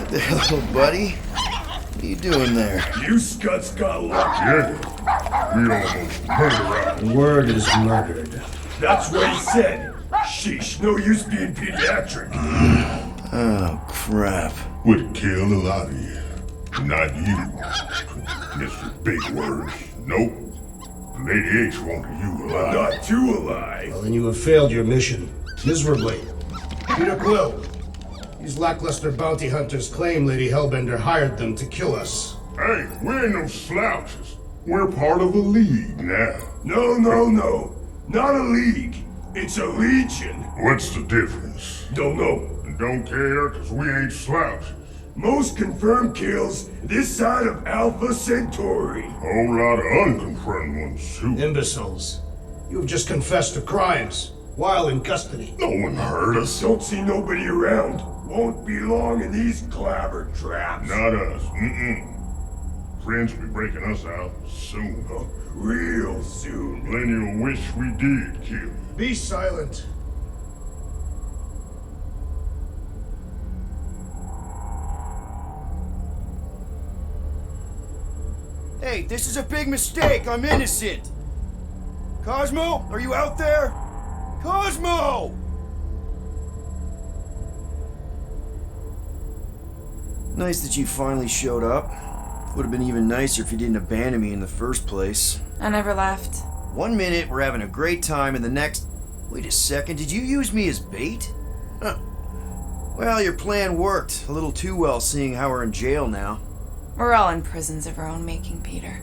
there, little buddy. What are you doing there? You scuts got lucky. Yeah, we almost murdered. Word is murdered. That's what he said. Sheesh, no use being pediatric. Oh, crap. Would kill a lot of you. Not you, Mr. Big Words. Nope. Lady H wanted you alive. Not too alive. Well, then you have failed your mission. Miserably. Peter Quill. These lackluster bounty hunters claim Lady Hellbender hired them to kill us. Hey, we ain't no slouches. We're part of a league now. No. Not a league. It's a legion. What's the difference? Don't know. Don't care, cause we ain't slouches. Most confirmed kills this side of Alpha Centauri. Whole lot of unconfirmed ones, too. Imbeciles. You have just confessed to crimes while in custody. No one heard us. Don't see nobody around. Won't be long in these clabber traps. Not us. Friends will be breaking us out soon. Real soon. Plenty will wish we did kill. Be silent. Hey, this is a big mistake. I'm innocent. Cosmo, are you out there? Cosmo! Nice that you finally showed up. Would have been even nicer if you didn't abandon me in the first place. I never left. 1 minute, we're having a great time, and the next... Wait a second, did you use me as bait? Huh. Well, your plan worked. A little too well, seeing how we're in jail now. We're all in prisons of our own making, Peter.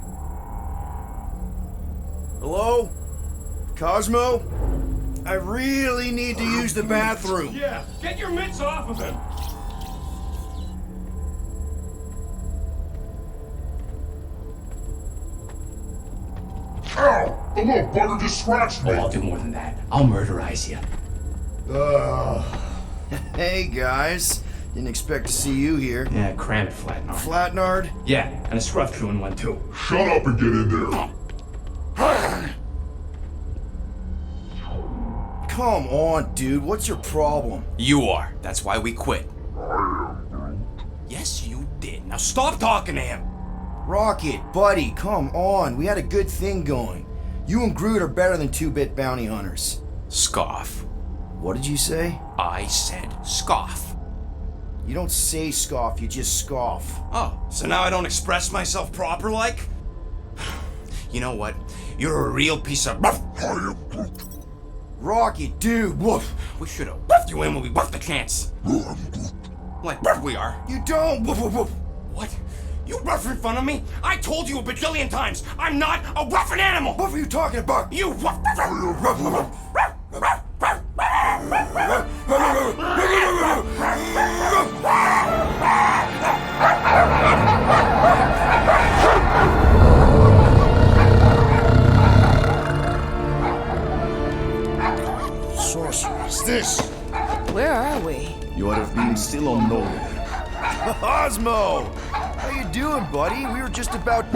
Hello? Cosmo? I really need to use the bathroom. Yeah, get your mitts off of him. Ow! The little bugger just scratched me. Oh, I'll do more than that. I'll murderize you. Hey, guys. Didn't expect to see you here. Yeah, cram it, Flatnard. Flatnard? Yeah, and a scruff crew in one, too. Shut up and get in there. Come on, dude. What's your problem? You are. That's why we quit. Yes, you did. Now stop talking to him. Rocket, buddy, come on. We had a good thing going. You and Groot are better than 2-bit bounty hunters. Scoff. What did you say? I said scoff. You don't say scoff, you just scoff. Oh, so now I don't express myself proper like? You know what? You're a real piece of Rocket, dude, woof. We should have buffed you in when we buffed the chance. Like we are. You don't, woof, woof, woof. What? You rough in front of me? I told you a bajillion times, I'm not a roughing animal! What are you talking about? You rough. Sorceress, this. Where are we? You have been still on nowhere. Cosmo! How you doing, buddy? We were just about...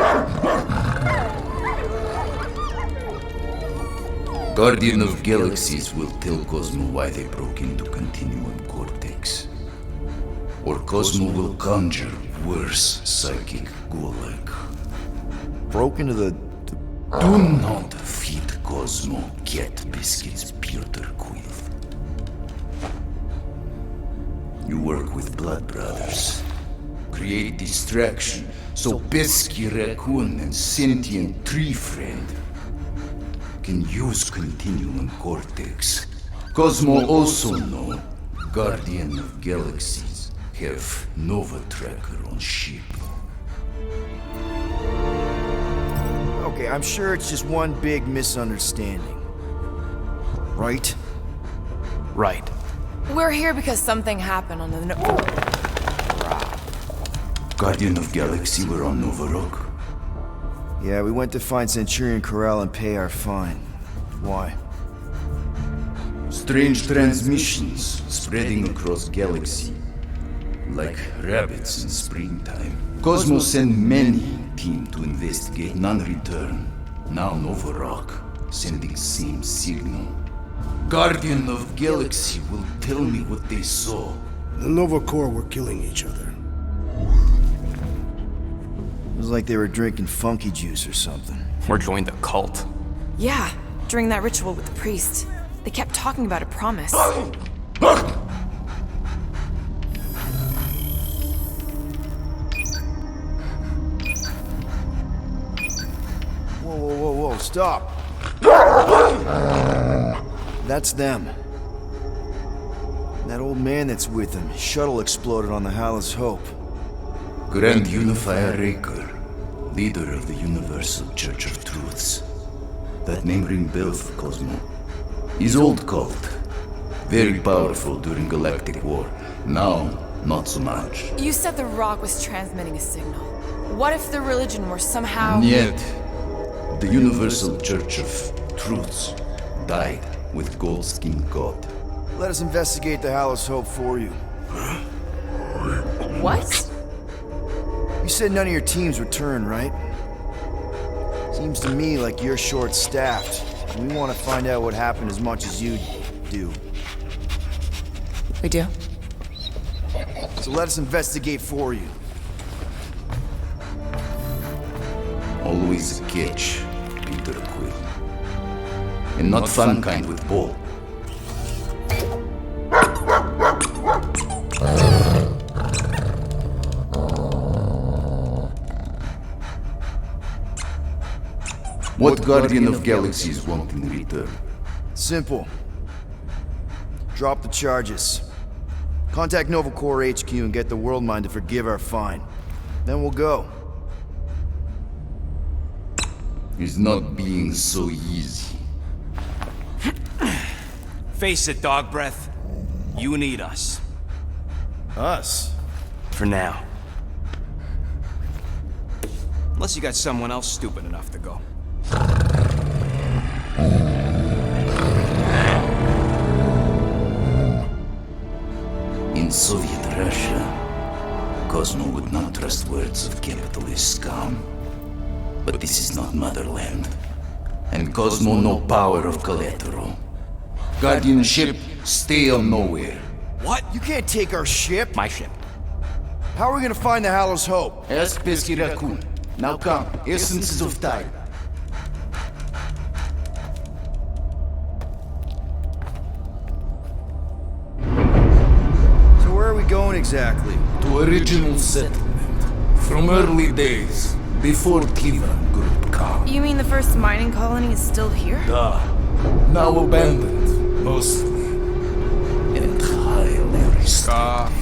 Guardian of Galaxies will tell Cosmo why they broke into Continuum Cortex. Or Cosmo will conjure worse psychic gulag. Broke into the... Do not feed Cosmo cat biscuits, Peter Quill. You work with Blood Brothers. Create distraction so Pesky Raccoon and Sentient Tree Friend can use Continuum Cortex. Cosmo also know Guardian of Galaxies have Nova Tracker on ship. Okay, I'm sure it's just one big misunderstanding. Right? Right. We're here because something happened on the... Guardian of Galaxy were on Nova Rock. Yeah, we went to find Centurion Corral and pay our fine. Why? Strange transmissions spreading across galaxy. Like rabbits in springtime. Cosmo sent many team to investigate, none return. Now Nova Rock, sending same signal. Guardian of Galaxy will tell me what they saw. The Nova Corps were killing each other. Sounds like they were drinking funky juice or something. Or joined a cult. Yeah, during that ritual with the priest. They kept talking about a promise. Whoa, whoa, whoa, whoa, stop. That's them. That old man that's with him. His shuttle exploded on the Hallis Hope. Grand Unifier Raker, leader of the Universal Church of Truths. That name ring bells for Cosmo. His old cult. Very powerful during Galactic War. Now, not so much. You said the rock was transmitting a signal. What if the religion were somehow... Yet, the Universal Church of Truths died with Gold-Skinned God. Let us investigate the Hallis Hope for you. What? You said none of your teams returned, right? Seems to me like you're short-staffed. We want to find out what happened as much as you do. We do. So let us investigate for you. Always a catch, Peter Quill. And not fun kind with Paul. What Guardian of Galaxies want in return? Simple. Drop the charges. Contact Nova Corps HQ and get the World Mind to forgive our fine. Then we'll go. It's not being so easy. Face it, dog breath. You need us. Us? For now. Unless you got someone else stupid enough to go. In Soviet Russia, Cosmo would not trust words of capitalist scum. But this is not motherland. And Cosmo no power of collateral. Guardianship, stay on nowhere. What? You can't take our ship! My ship. How are we gonna find the Hallis Hope? Ask Pesky Raccoon. Now come, essences of time. So where are we going exactly? To original settlement. From early days, before Kivan Group come. You mean the first mining colony is still here? Now abandoned, mostly. And highly restricted.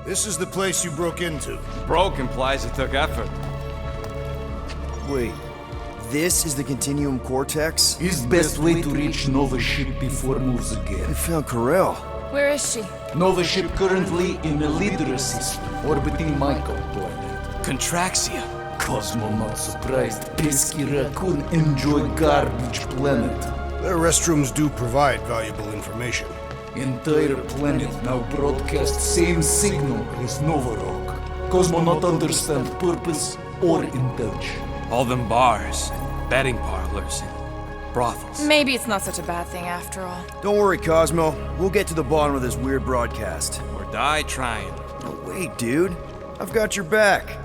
This is the place you broke into. Broke implies it took effort. Wait, this is the Continuum Cortex? Is best way to reach Nova ship before moves We again. found Corel. Where is she? Nova ship currently in a Lydra system, orbiting Michael planet. Contraxia. Cosmo not surprised. Pesky Raccoon enjoy garbage planet. Their restrooms do provide valuable information. Entire planet now broadcast same signal as Nova Rock. Cosmo not understand purpose or intention. All them bars, and betting parlors, and brothels. Maybe it's not such a bad thing after all. Don't worry, Cosmo. We'll get to the bottom of this weird broadcast. Or die trying. No, wait, dude. I've got your back.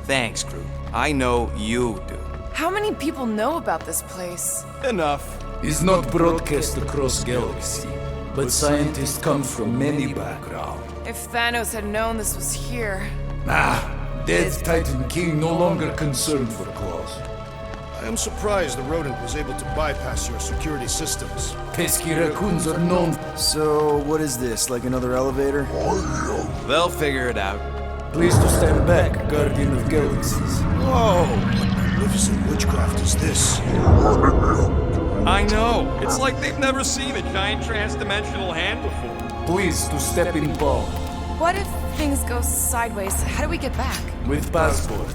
Thanks, Groot. I know you do. How many people know about this place? Enough. Is not broadcast across galaxy, but scientists come from many backgrounds. If Thanos had known this was here... Dead Titan King no longer concerned for claws. I am surprised the rodent was able to bypass your security systems. Pesky raccoons are known. So, what is this? Like another elevator? They'll figure it out. Please to stand back, Guardian of Galaxies. Whoa! What magnificent witchcraft is this? I know. It's like they've never seen a giant trans-dimensional hand before. Please to step in palm. What if things go sideways? How do we get back? With passport.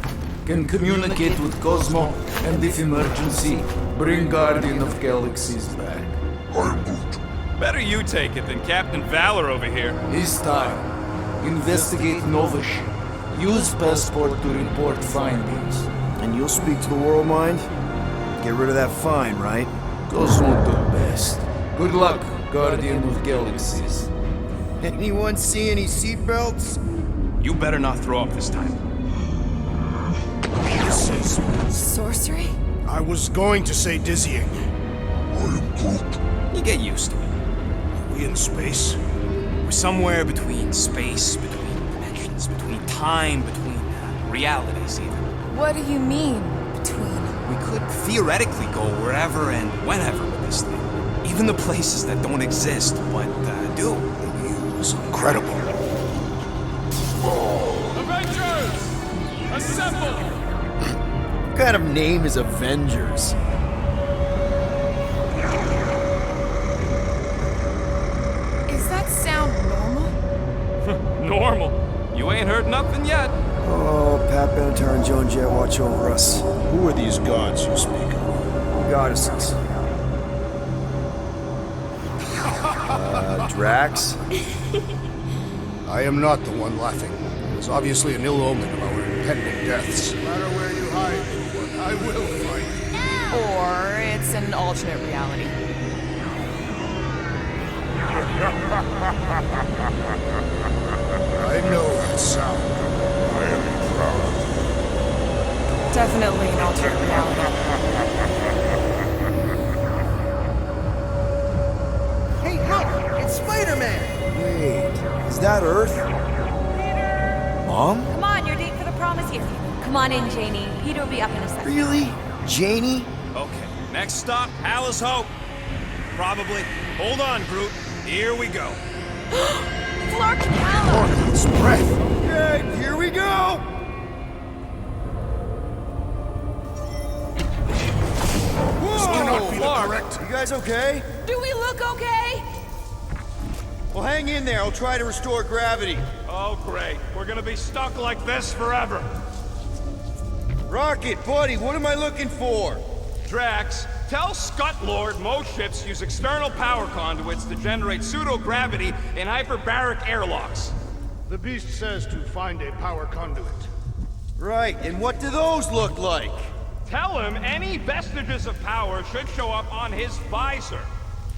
can communicate with Cosmo, and if emergency, bring Guardian of Galaxies back. I'm good. Better you take it than Captain Valor over here. This time, investigate Nova ship. Use passport to report findings. And you'll speak to the World Mind? Get rid of that fine, right? Cosmo do best. Good luck, Guardian of Galaxies. Anyone see any seatbelts? You better not throw up this time. This is... Sorcery? I was going to say dizzying. You get used to it. Are we in space? We're somewhere between space, between dimensions, between time, between realities even. What do you mean, between? We could theoretically go wherever and whenever with this thing. Even the places that don't exist, but do. It's incredible. Avengers! Assemble! What kind of name is Avengers? Is that sound normal? Normal. You ain't heard nothing yet. Oh, Pat Benatar and Joan Jett watch over us. Who are these gods you speak of? Goddesses. Drax? I am not the one laughing. It is obviously an ill omen of our impending deaths. No matter where you hide, I will fight. Or it's an alternate reality. I know that sound. I am proud. Definitely an alternate reality. Hey, look! It's Spider-Man! Wait, is that Earth? Mom? Come on, your date for the prom is here. Come on in, Janie. Peter will be up in a second. Really? Janie? Okay, next stop, Palace Hope. Probably. Hold on, Groot. Here we go. Flark and Hallow! It's breath. Okay, here we go! This cannot be the Clark, correct. you guys okay? Do we look okay? Well, hang in there. I'll try to restore gravity. Oh, great. We're gonna be stuck like this forever. Rocket, buddy, what am I looking for? Drax, tell Scut Lord most ships use external power conduits to generate pseudo-gravity in hyperbaric airlocks. The beast says to find a power conduit. Right, and what do those look like? Tell him any vestiges of power should show up on his visor.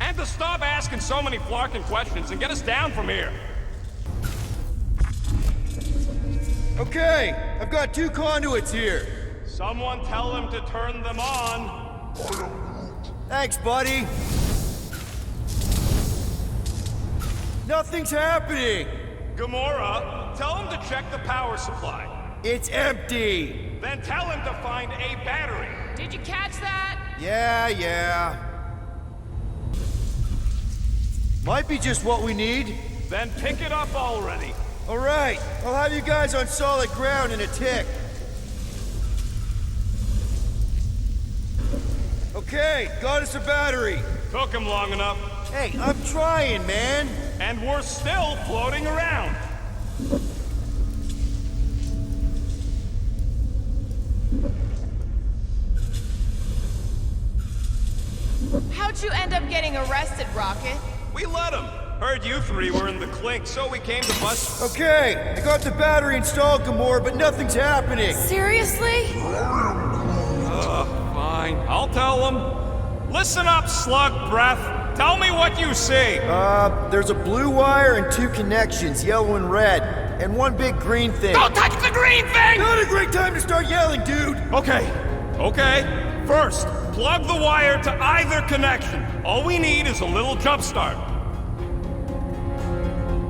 And to stop asking so many flarking questions and get us down from here. Okay, I've got 2 conduits here. Someone tell him to turn them on. Thanks, buddy. Nothing's happening. Gamora, tell him to check the power supply. It's empty. Then tell him to find a battery. Did you catch that? Yeah. Might be just what we need. Then pick it up already. All right, I'll have you guys on solid ground in a tick. Okay, got us a battery. Took him long enough. Hey, I'm trying, man. And we're still floating around. How'd you end up getting arrested, Rocket? We let him. Heard you 3 were in the clink, so we came to bust. Okay, I got the battery installed, Gamora, but nothing's happening. Seriously? Fine, I'll tell him. Listen up, slug breath. Tell me what you see. There's a blue wire and 2 connections, yellow and red, and 1 big green thing. Don't touch the green thing! Not a great time to start yelling, dude! Okay. First, plug the wire to either connection. All we need is a little jump start.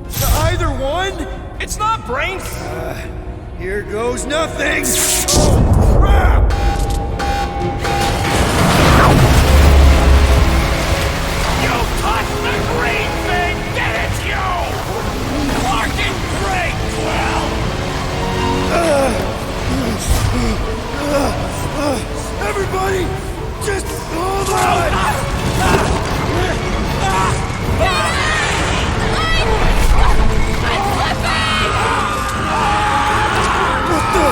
To either one? It's not brains. Here goes nothing! Oh, crap! You touched the green thing! Get it, you! Fucking great, Everybody, just hold on! What the?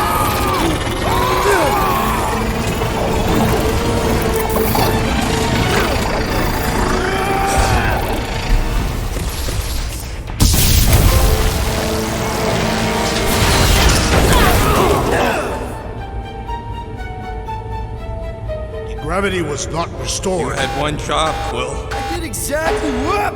Gravity was not restored. You had one job, Quill. I did exactly what?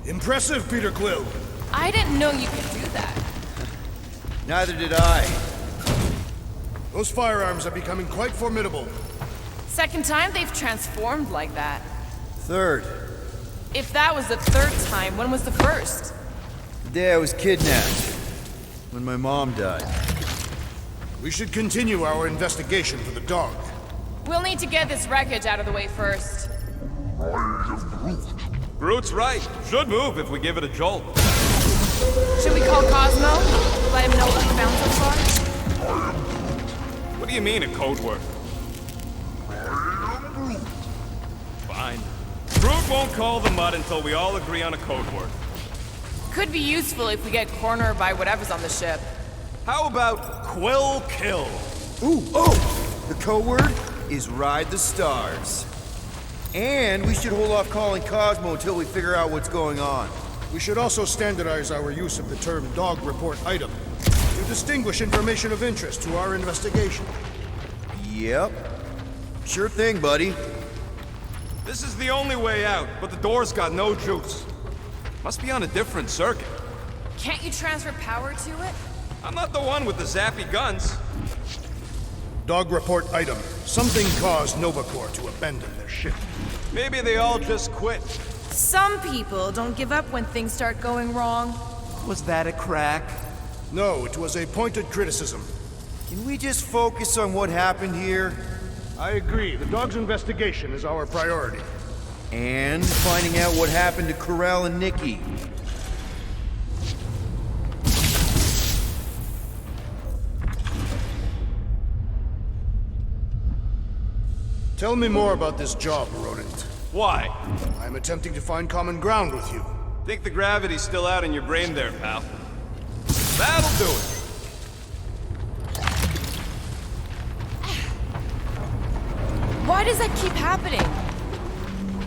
Impressive, Peter Quill. I didn't know you could do that. Neither did I. Those firearms are becoming quite formidable. Second time they've transformed like that. Third, If that was the third time, when was the first? the day I was kidnapped. When my mom died. We should continue our investigation for the dog. We'll need to get this wreckage out of the way first. Groot's right. Should move if we give it a jolt. Should we call Cosmo? Let him know what we found so far? What do you mean, a code word? Fine. Groot won't call the mud until we all agree on a code word. Could be useful if we get cornered by whatever's on the ship. How about Quill Kill? Ooh, oh! The code word is Ride the Stars. And we should hold off calling Cosmo until we figure out what's going on. We should also standardize our use of the term dog report item to distinguish information of interest to our investigation. Yep. Sure thing, buddy. This is the only way out, but the door's got no juice. Must be on a different circuit. Can't you transfer power to it? I'm not the one with the zappy guns. Dog report item. Something caused Nova Corps to abandon their ship. Maybe they all just quit. Some people don't give up when things start going wrong. Was that a crack? No, it was a pointed criticism. Can we just focus on what happened here? I agree. The dog's investigation is our priority. And finding out what happened to Corell and Nikki. Tell me more about this job, Rodent. Why? I'm attempting to find common ground with you. Think the gravity's still out in your brain there, pal. That'll do it. Why does that keep happening?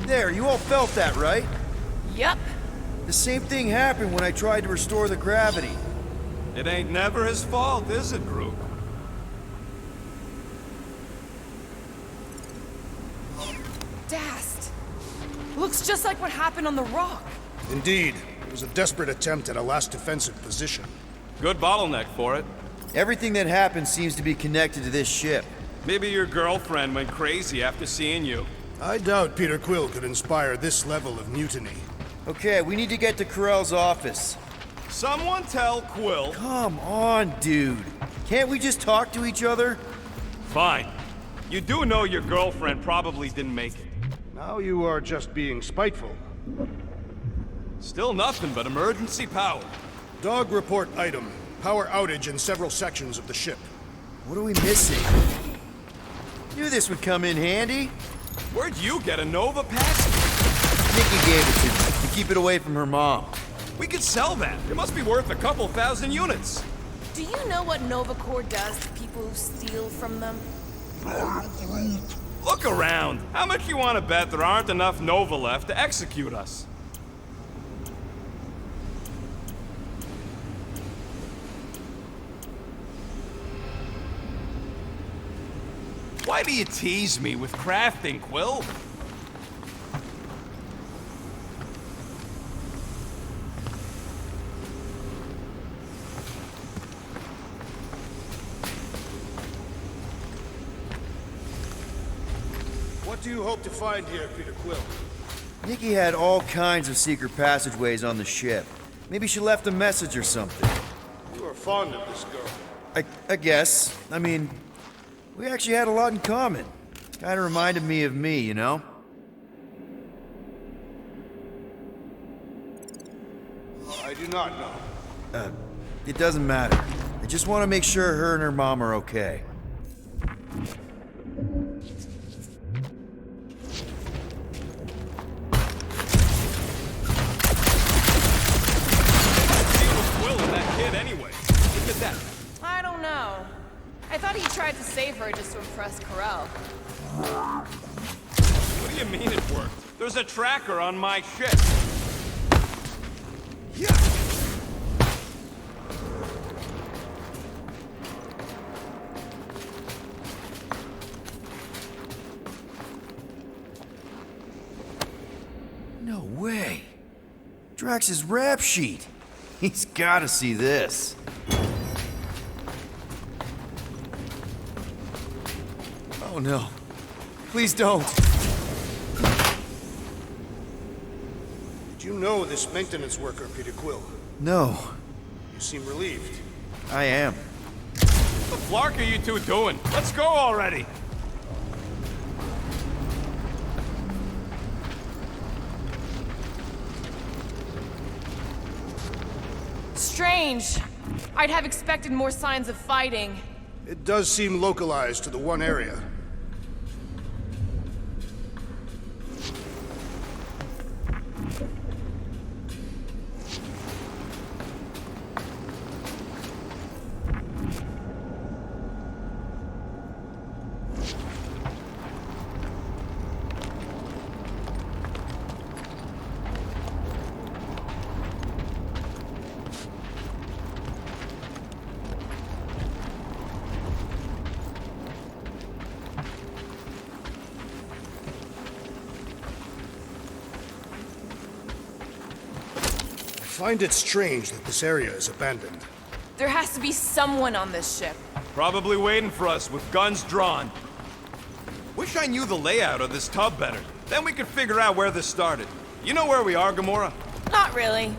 There, you all felt that, right? Yup. The same thing happened when I tried to restore the gravity. It ain't never his fault, is it, Groot? Dast. Looks just like what happened on the rock. Indeed. It was a desperate attempt at a last defensive position. Good bottleneck for it. Everything that happened seems to be connected to this ship. Maybe your girlfriend went crazy after seeing you. I doubt Peter Quill could inspire this level of mutiny. Okay, we need to get to Corell's office. Someone tell Quill. Come on, dude. Can't we just talk to each other? Fine. You do know your girlfriend probably didn't make it. Now you are just being spiteful. Still nothing but emergency power. Dog report item. Power outage in several sections of the ship. What are we missing? Knew this would come in handy. Where'd you get a Nova pass? Nikki gave it to me to keep it away from her mom. We could sell that. It must be worth a couple thousand units. Do you know what Nova Corps does to people who steal from them? Look around. How much you want to bet there aren't enough Nova left to execute us? Why do you tease me with crafting, Quill? What do you hope to find here, Peter Quill? Nikki had all kinds of secret passageways on the ship. Maybe she left a message or something. You are fond of this girl. I guess. I mean, we actually had a lot in common. Kinda reminded me of me, you know? I do not know. It doesn't matter. I just want to make sure her and her mom are okay. I don't know. I thought he tried to save her just to impress Corell. What do do you mean it worked? There's a tracker on my ship. No way. Drax's rap sheet. He's gotta see this. Oh no. Please don't. Did you know this maintenance worker, Peter Quill? No. You seem relieved. I am. What the flark are you two doing? Let's go already! Strange. I'd have expected more signs of fighting. It does seem localized to the one area. I find it strange that this area is abandoned. There has to be someone on this ship. Probably waiting for us with guns drawn. Wish I knew the layout of this tub better. Then we could figure out where this started. You know where we are, Gamora? Not really.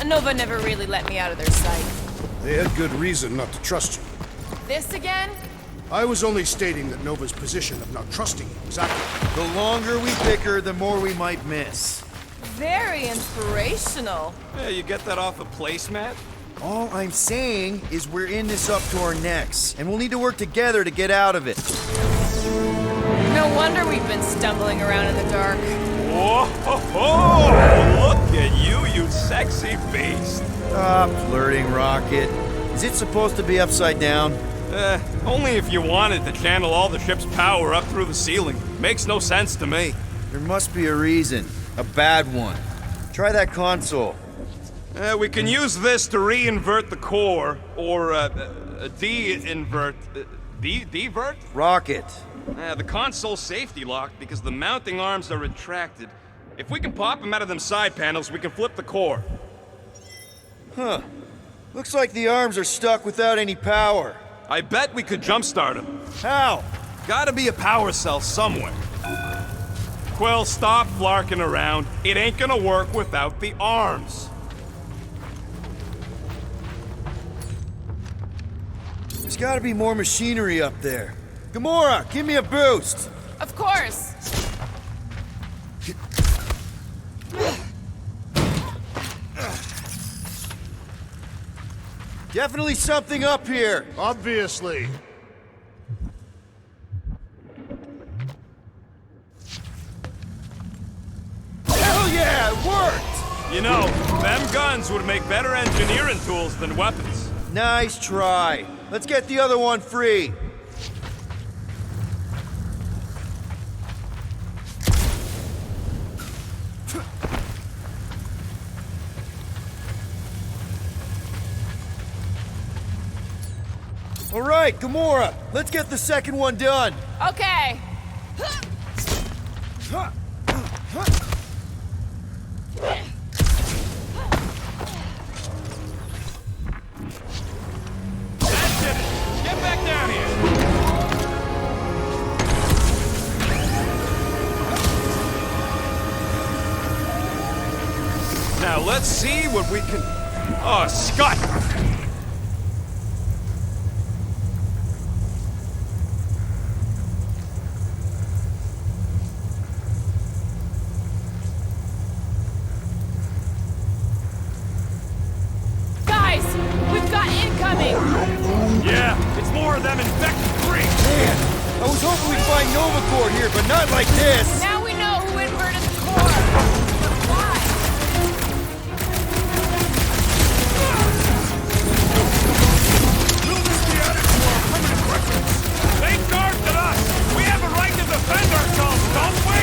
Nova never really let me out of their sight. They had good reason not to trust you. This again? I was only stating that Nova's position of not trusting you was accurate. The longer we bicker, the more we might miss. Very inspirational. Yeah, you get that off a placemat? All I'm saying is we're in this up to our necks, and we'll need to work together to get out of it. No wonder we've been stumbling around in the dark. Whoa! Look at you sexy beast! Stop flirting, Rocket. Is it supposed to be upside down? Only if you wanted to channel all the ship's power up through the ceiling. Makes no sense to me. There must be a reason. A bad one. Try that console. We can use this to re-invert the core, or de-invert... Divert? Rocket. The console's safety locked because the mounting arms are retracted. If we can pop them out of them side panels, we can flip the core. Huh. Looks like the arms are stuck without any power. I bet we could jumpstart them. How? Gotta be a power cell somewhere. Quill, stop flarking around. It ain't gonna work without the arms. There's gotta be more machinery up there. Gamora, give me a boost! Of course. Definitely something up here. Obviously. Hell yeah, it worked! You know, them guns would make better engineering tools than weapons. Nice try. Let's get the other one free. All right, Gamora, let's get the second one done. Okay. That's it! Get back down here! Now let's see what we can... Oh, Scott! Guys, we've got incoming. Yeah, it's more of them infected freaks! Man, I was hoping we'd find Nova Corps here, but not like this. Now we know who inverted the core. But why? They charged at us! We have a right to defend ourselves, don't we?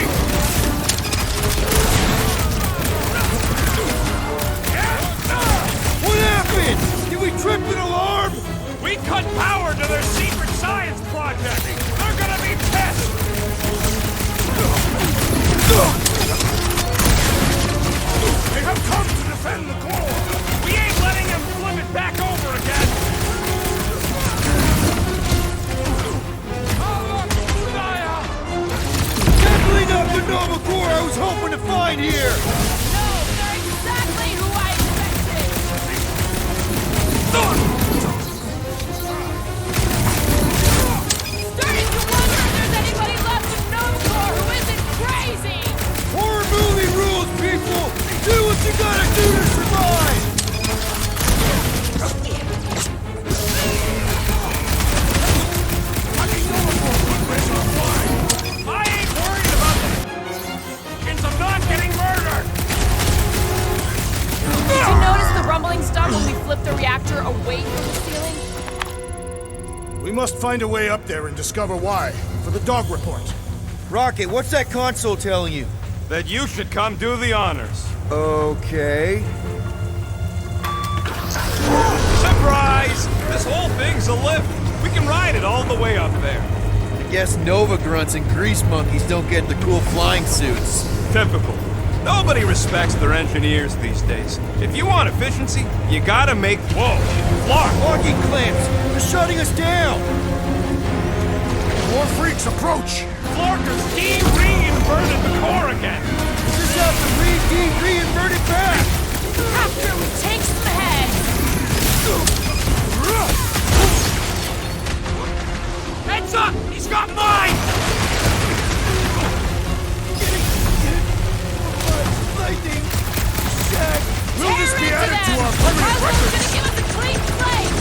you gotta do to survive! I ain't worried about the chance of not getting murdered! Did you notice the rumbling stuff when we flipped the reactor away from the ceiling? We must find a way up there and discover why, for the dog report. Rocket, what's that console telling you? That you should come do the honors. Okay. Surprise! This whole thing's a lift. We can ride it all the way up there. I guess Nova grunts and grease monkeys don't get the cool flying suits. Typical. Nobody respects their engineers these days. If you want efficiency, you gotta make... Whoa! Clark! Locking clamps! They're shutting us down! More freaks approach! Clarkers de-reinverted the core again! Just have to reinvert it back! After we take some heads! Heads up! He's got mine! Lightning! Shag! Will this be added to our Cosmo's permanent gonna records? give us a clean slate!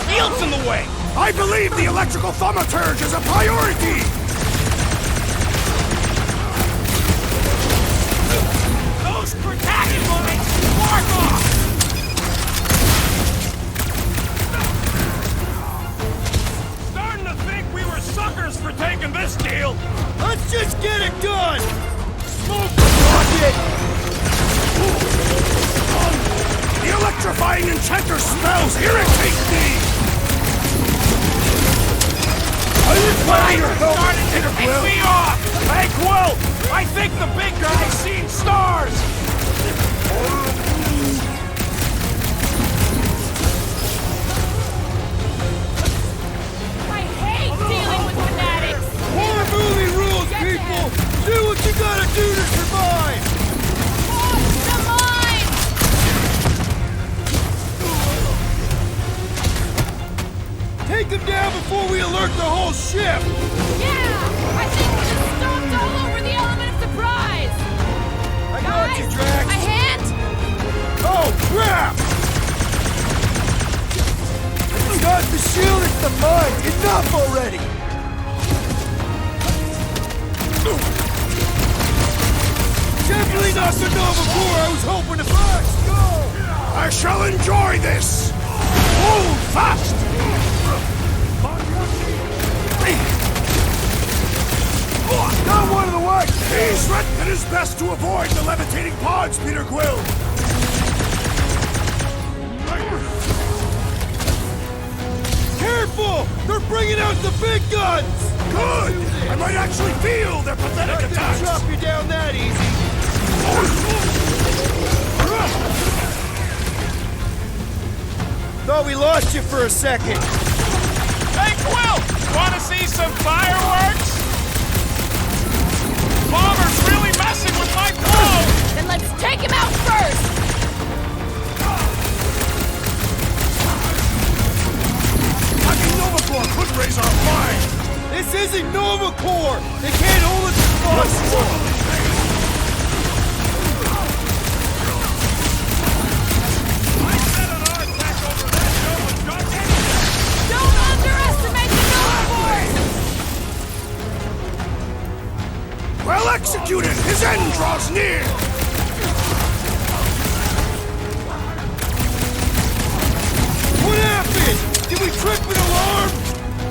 Field's in the way! I believe the electrical thaumaturge is a priority! Those protection lines! Mark off! Starting to think we were suckers for taking this deal! Let's just get it done! Smoke the rocket! The electrifying enchanter spells irritate me! Are you trying to Starting to piss me off! Hey, Quill! I think the big guy's seen stars! I hate dealing with fanatics! Horror movie rules, people! Do what you gotta do to survive! The mine! Take them down before we alert the whole ship! Yeah! I think we just stomped all over the element of surprise! I got you, Drax! A hand? Oh, crap! It's not the shield, it's the mine! Enough already! Definitely not the Nova Corps I was hoping to find! Go! I shall enjoy this! Hold fast! Not one of the way! He's right. It is best to avoid the levitating pods, Peter Quill! Careful! They're bringing out the big guns! Good! I might actually feel their pathetic Not gonna attacks! chop you down that easy! Thought we lost you for a second! Hey, Quill! Wanna see some fireworks? Bomber's really messing with my flow! Then let's take him out first! Fucking Nova Corps could raise our flag! This isn't Nova Corps! They can't hold us responsible! Don't underestimate the Nova Corps! Well executed! His end draws near! What happened? Did we trip an alarm?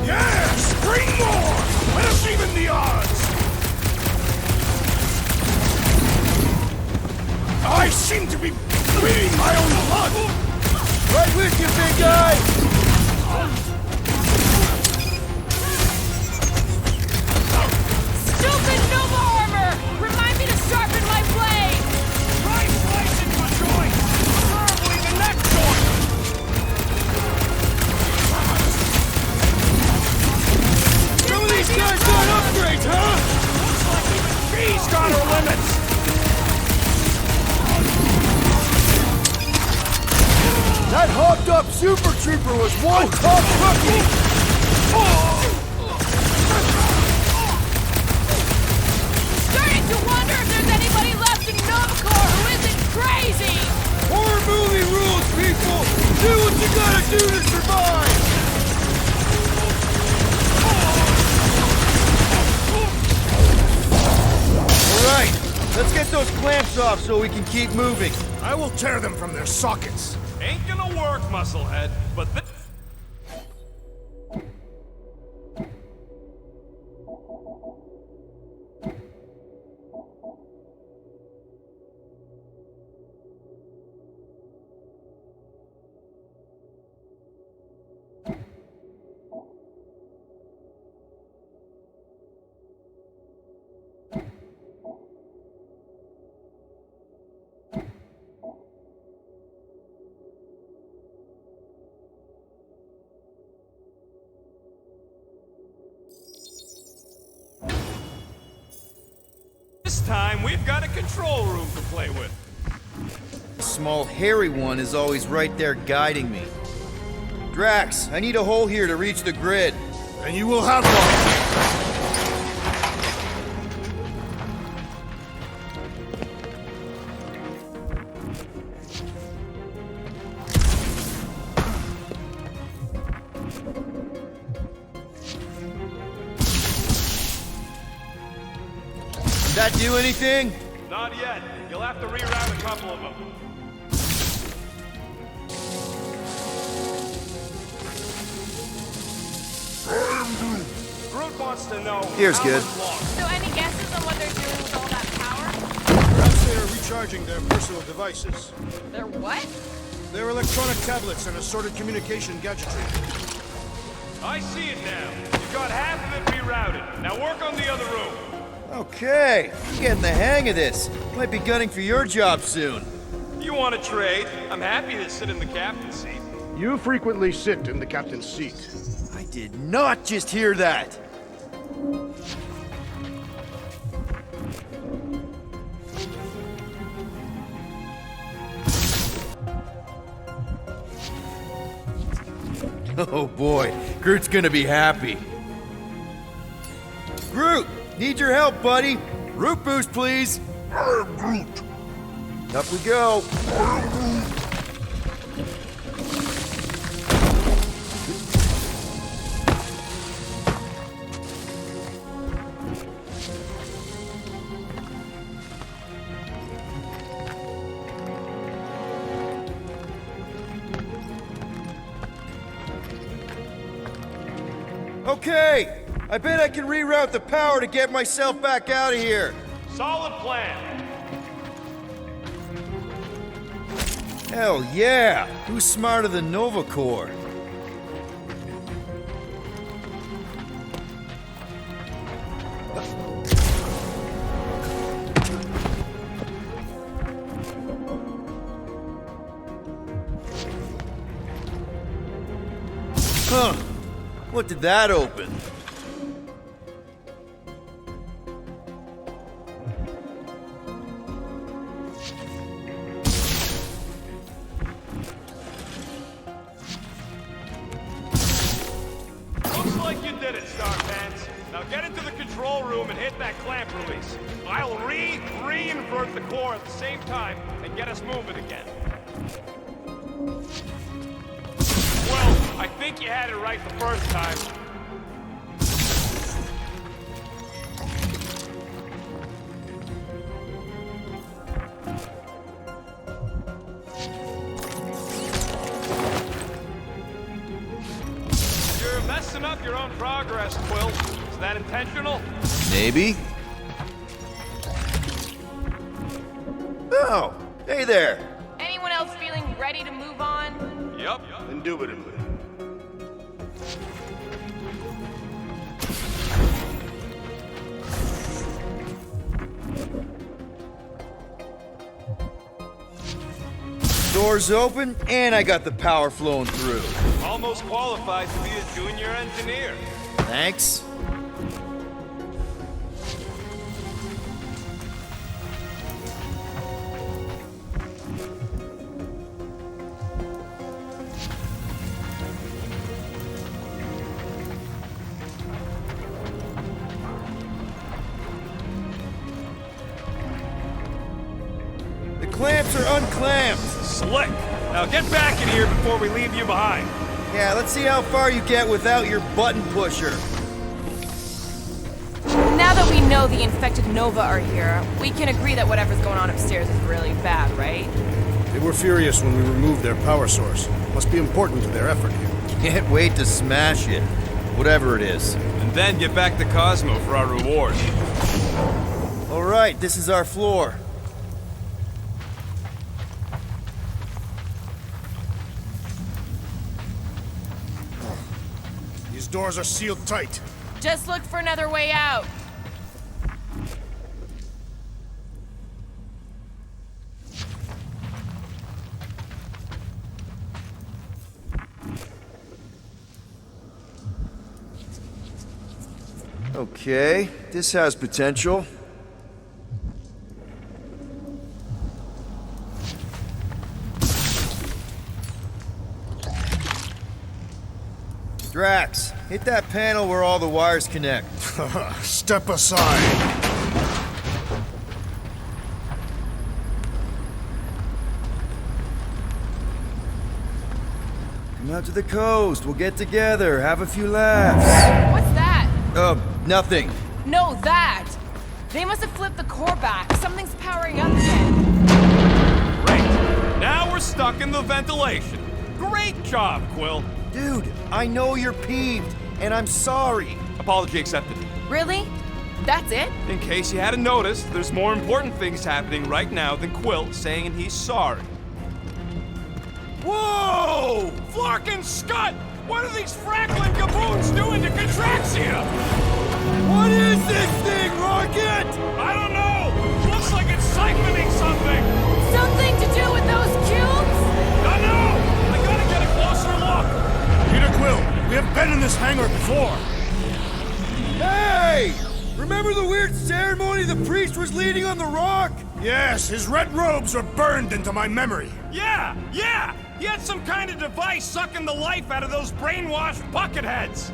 Yes! Bring more! Let us even the odds! I seem to be bleeding my own blood! Right with you, big guy! Stupid Nova armor! Remind me to sharpen my blade! Try slicing my joint! Preferably the neck joint! Some of these guys got upgrades, huh? Looks like even she's got her limits! That hopped up Super Trooper was one tough rookie! Starting to wonder if there's anybody left in Nova Student survive! Alright, let's get those clamps off so we can keep moving. I will tear them from their sockets. Ain't gonna work, musclehead, but this... This time, we've got a control room to play with. The small hairy one is always right there guiding me. Drax, I need a hole here to reach the grid. And you will have one. Did that do anything? Not yet. You'll have to reroute a couple of them. Groot wants to know Here's how good. much longer. So any guesses on what they're doing with all that power? Perhaps they are recharging their personal devices. They're what? Their electronic tablets and assorted communication gadgetry. I see it now. You got half of it rerouted. Now work on the other room. Okay, I'm getting the hang of this. Might be gunning for your job soon. You want to trade? I'm happy to sit in the captain's seat. You frequently sit in the captain's seat. I did not just hear that. Oh boy, Groot's gonna be happy. Groot, need your help, buddy. Root boost, please. I'm Groot. Up we go. Okay, I bet I can reroute the power to get myself back out of here. Solid plan. Hell yeah! Who's smarter than Nova Corps? Huh. What did that open? Looks like you did it, Starpants. Now get into the control room and hit that clamp release. I'll re-invert the core at the same time and get us moving again. Well, I think you had it right the first time. You're messing up your own progress, Quill. Is that intentional? Maybe. Oh, hey there. Anyone else feeling ready to move on? Yep. Indubitably. Doors open, and I got the power flowing through. Almost qualified to be a junior engineer. Thanks. clamps are unclamped. Slick. Now get back in here before we leave you behind. Yeah, let's see how far you get without your button pusher. Now that we know the infected Nova are here, we can agree that whatever's going on upstairs is really bad, right? They were furious when we removed their power source. Must be important to their effort here. Can't wait to smash it. Whatever it is. And then get back to Cosmo for our reward. All right, this is our floor. These doors are sealed tight. Just look for another way out. Okay, this has potential. Drax, hit that panel where all the wires connect. Step aside. Come out to the coast. We'll get together, have a few laughs. What's that? Nothing. No, that! They must have flipped the core back. Something's powering up again. Great. Now we're stuck in the ventilation. Great job, Quill. Dude, I know you're peeved, and I'm sorry. Apology accepted. Really? That's it? In case you hadn't noticed, there's more important things happening right now than Quill saying he's sorry. Whoa! Flark and Scud! What are these frackling gaboons doing to Contraxia? What is this thing, Rocket? I don't know! Looks like it's siphoning something! Something to do with those cubes? I know! I gotta get a closer look! Peter Quill, we have been in this hangar before. Hey! Remember the weird ceremony the priest was leading on the rock? Yes, his red robes are burned into my memory. Yeah! He had some kind of device sucking the life out of those brainwashed bucketheads!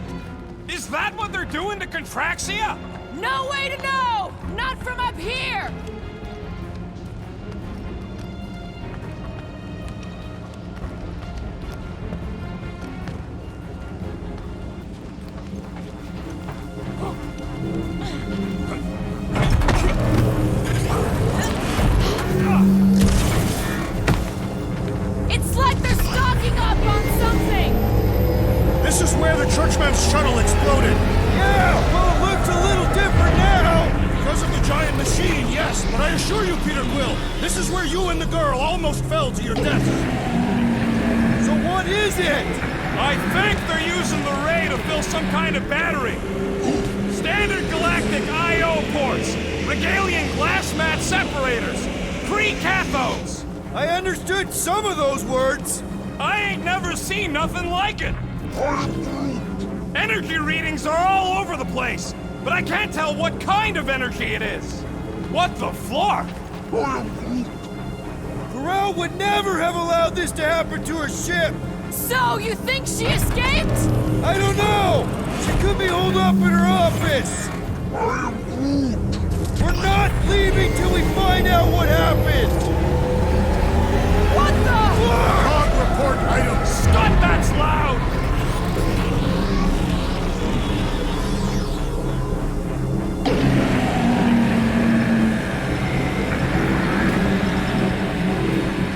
Is that what they're doing to Contraxia? No way to know! Not from up here! It's like they're stocking up on something! This is where the Churchman's shuttle exploded. Yeah, well, it looks a little different now. Because of the giant machine, yes. But I assure you, Peter Quill, this is where you and the girl almost fell to your death. So what is it? I think they're using the ray to fill some kind of battery. Standard galactic I.O. ports, Regalian glass mat separators, pre-cathodes. I understood some of those words. I ain't never seen nothing like it. Energy readings are all over the place, but I can't tell what kind of energy it is. What the flark? Corral would never have allowed this to happen to her ship. So, you think she escaped? I don't know. She could be holed up in her office. We're not leaving till we find out what happened. What the? Log report item. Scott, that's loud!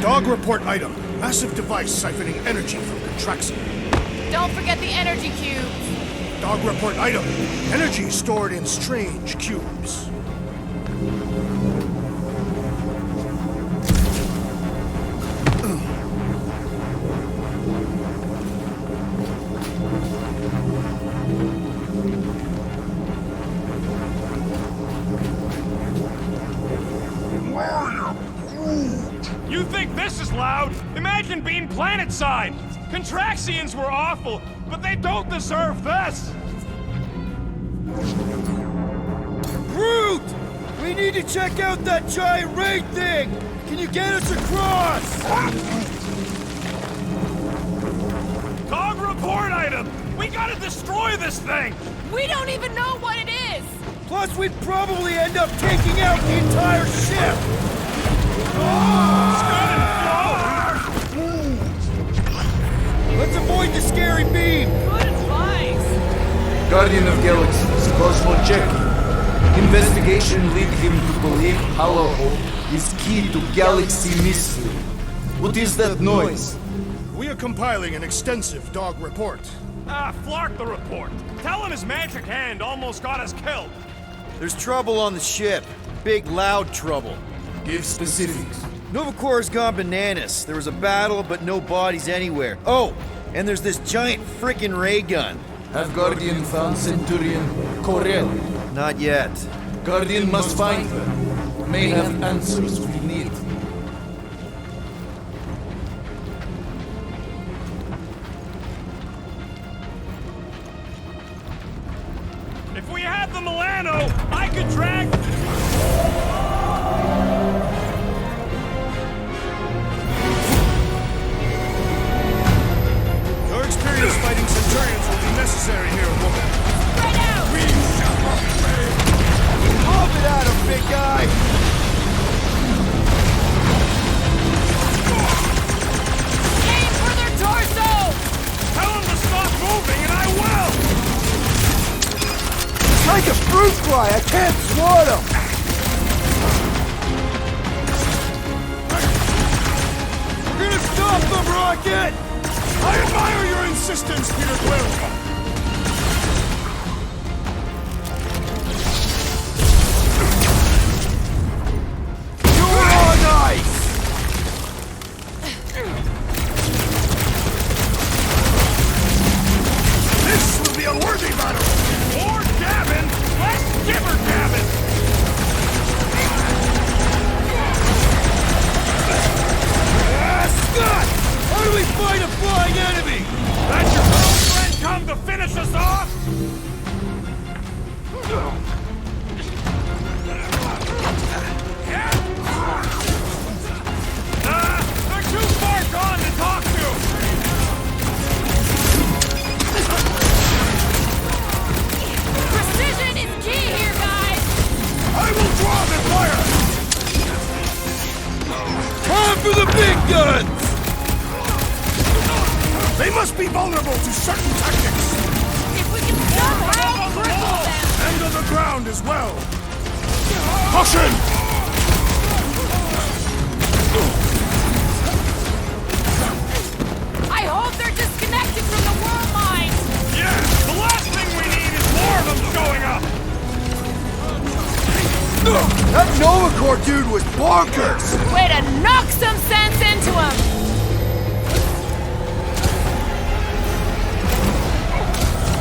Dog report item. Massive device siphoning energy from Contraxia. Don't forget the energy cubes. Dog report item. Energy stored in strange cubes. You think this is loud? Imagine being planet-side! Contraxians were awful, but they don't deserve this! Groot! We need to check out that giant ray thing! Can you get us across? Dog report item! We gotta destroy this thing! We don't even know what it is! Plus, we'd probably end up taking out the entire ship! Let's avoid the scary beam! Good advice. Guardian of Galaxies, Cosmo check. Investigation lead him to believe Hollow Hope is key to galaxy mystery. What is that noise? We are compiling an extensive dog report. Flark the report. Telling his magic hand almost got us killed. There's trouble on the ship. Big, loud trouble. Give specifics. Novacor's gone bananas. There was a battle, but no bodies anywhere. Oh, and there's this giant frickin' ray gun. Have Guardian found Centurion Corel? Not yet. Guardian must find her. May have answers we need. If we had the Milano, I could drag... Your experience fighting Centurions will be necessary here, woman. Spread out. We shall not fail. Pump it at him, big guy! Aim for their torso. Tell him to stop moving and I will! It's like a fruit fly, I can't swat him! We're gonna stop them, Rocket! I admire your insistence, Peter Quill. You're on ice! This will be a worthy battle. More Gavin, less Gibber Gavin! Scott! How do we fight a flying enemy? Let your girlfriend come to finish us off? They're too far gone to talk to! Precision is key here, guys. I will draw the fire. Time for the big guns! They must be vulnerable to certain tactics. If we can somehow cripple them. And on the ground as well. Caution! I hope they're disconnected from the world mine. Yeah, the last thing we need is more of them showing up! That Novacor dude was bonkers! Way to knock some sense into him.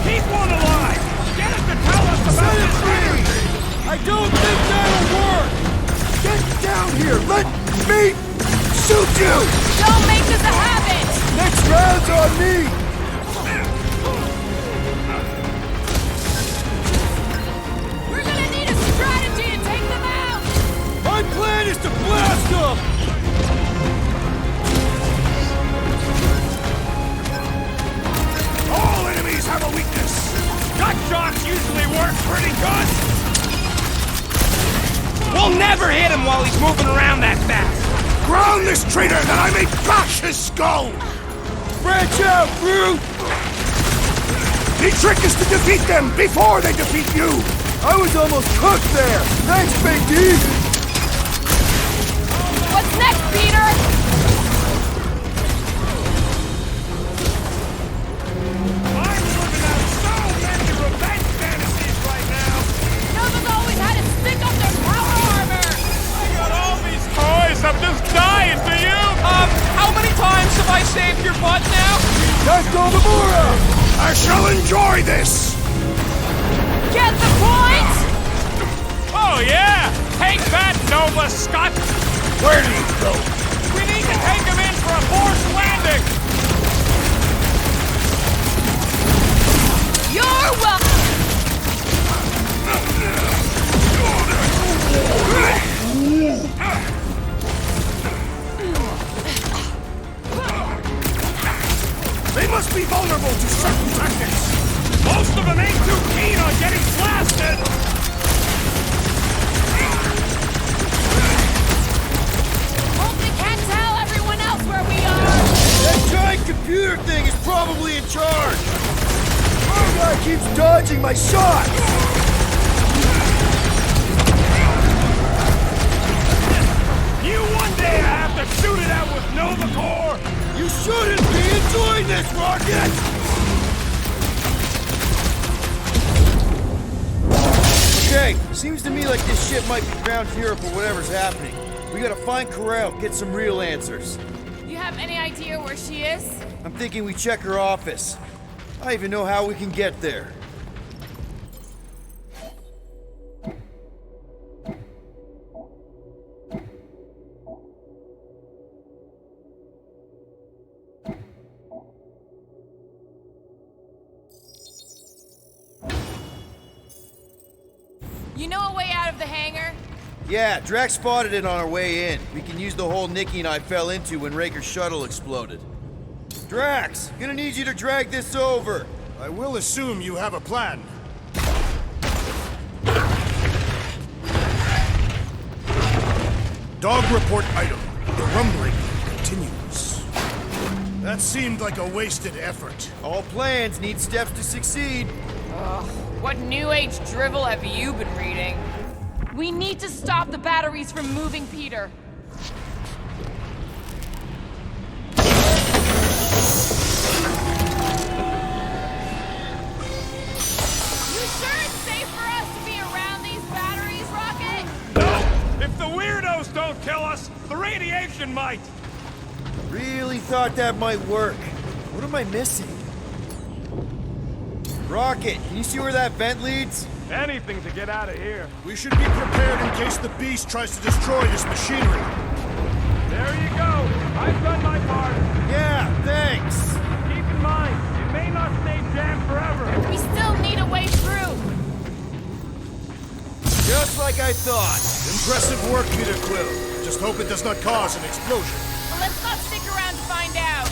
Keep one alive! Get it to tell us about Set it this free! energy! I don't think that'll work! Get down here! Let me shoot you! Don't make this a habit. Next round's on me! We're gonna need a strategy to take them out. My plan is to blast them! All enemies have a weakness. Gut shots usually work pretty good! We'll never hit him while he's moving around that fast! Ground this traitor that I may bash his skull. Branch out, brute! The trick is to defeat them before they defeat you. I was almost cooked there! Thanks, Big D! What's next, Peter? I'm living out so many revenge fantasies right now! Nova's always had his stick up their power armor. I got all these toys, I'm just dying, do you? How many times have I saved your butt now? That's Nomura! I shall enjoy this. Get the point? Oh yeah! Take that, Nova Scott! Where do you go? We need to take him in for a forced landing! You're welcome. They must be vulnerable to certain tactics. Most of them ain't too keen on getting blasted! my shot! You one day have to shoot it out with Nova Corps! You shouldn't be enjoying this, Rocket! Okay, seems to me like this ship might be ground zero for whatever's happening. We gotta find Corral, get some real answers. You have any idea where she is? I'm thinking we check her office. I don't even know how we can get there. You know a way out of the hangar? Yeah, Drax spotted it on our way in. We can use the hole Nikki and I fell into when Raker's shuttle exploded. Drax, gonna need you to drag this over. I will assume you have a plan. Dog report item. The rumbling continues. That seemed like a wasted effort. All plans need steps to succeed. Ugh, what new age drivel have you been reading? We need to stop the batteries from moving Peter. You sure it's safe for us to be around these batteries, Rocket? No! If the weirdos don't kill us, the radiation might! Really thought that might work. What am I missing? Rocket, can you see where that vent leads? Anything to get out of here. We should be prepared in case the beast tries to destroy this machinery. There you go. I've done my part. Yeah, thanks. Keep in mind, it may not stay jammed forever. We still need a way through. Just like I thought. Impressive work, Peter Quill. Just hope it does not cause an explosion. Well, let's not stick around to find out.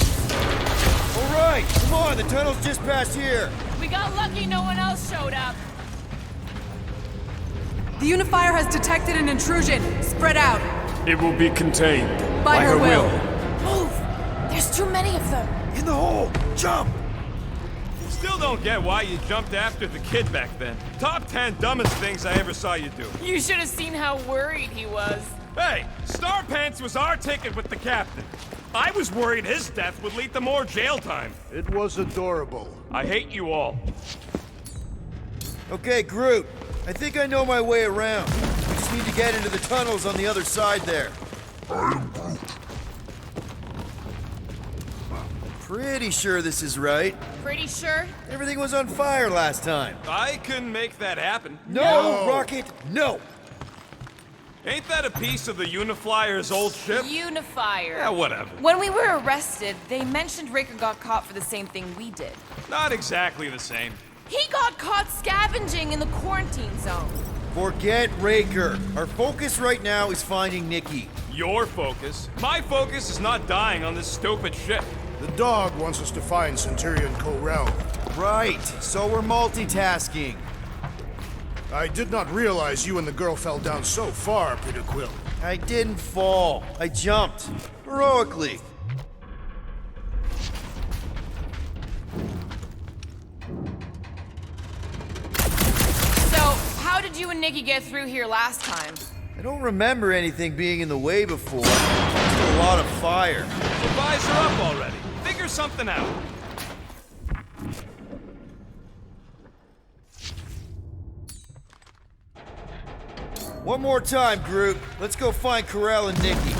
All right, come on, the tunnel's just past here. We got lucky no one else showed up. The Unifier has detected an intrusion. Spread out. It will be contained. By her will. Move! There's too many of them. In the hole, jump! Still don't get why you jumped after the kid back then. Top 10 dumbest things I ever saw you do. You should have seen how worried he was. Hey, Star Pants was our ticket with the captain. I was worried his death would lead to more jail time. It was adorable. I hate you all. Okay, Groot. I think I know my way around. We just need to get into the tunnels on the other side there. Pretty sure this is right. Pretty sure? Everything was on fire last time. I couldn't make that happen. No, Rocket, no! Ain't that a piece of the Uniflyer's old ship? Unifier. Yeah, whatever. When we were arrested, they mentioned Raker got caught for the same thing we did. Not exactly the same. He got caught scavenging in the quarantine zone. Forget Raker. Our focus right now is finding Nikki. Your focus. My focus is not dying on this stupid ship. The dog wants us to find Centurion Corell. Right, so we're multitasking. I did not realize you and the girl fell down so far, Peter Quill. I didn't fall. I jumped. Heroically. So, how did you and Nikki get through here last time? I don't remember anything being in the way before. Just a lot of fire. So visor up already. Figure something out. One more time, Groot. Let's go find Corell and Nikki.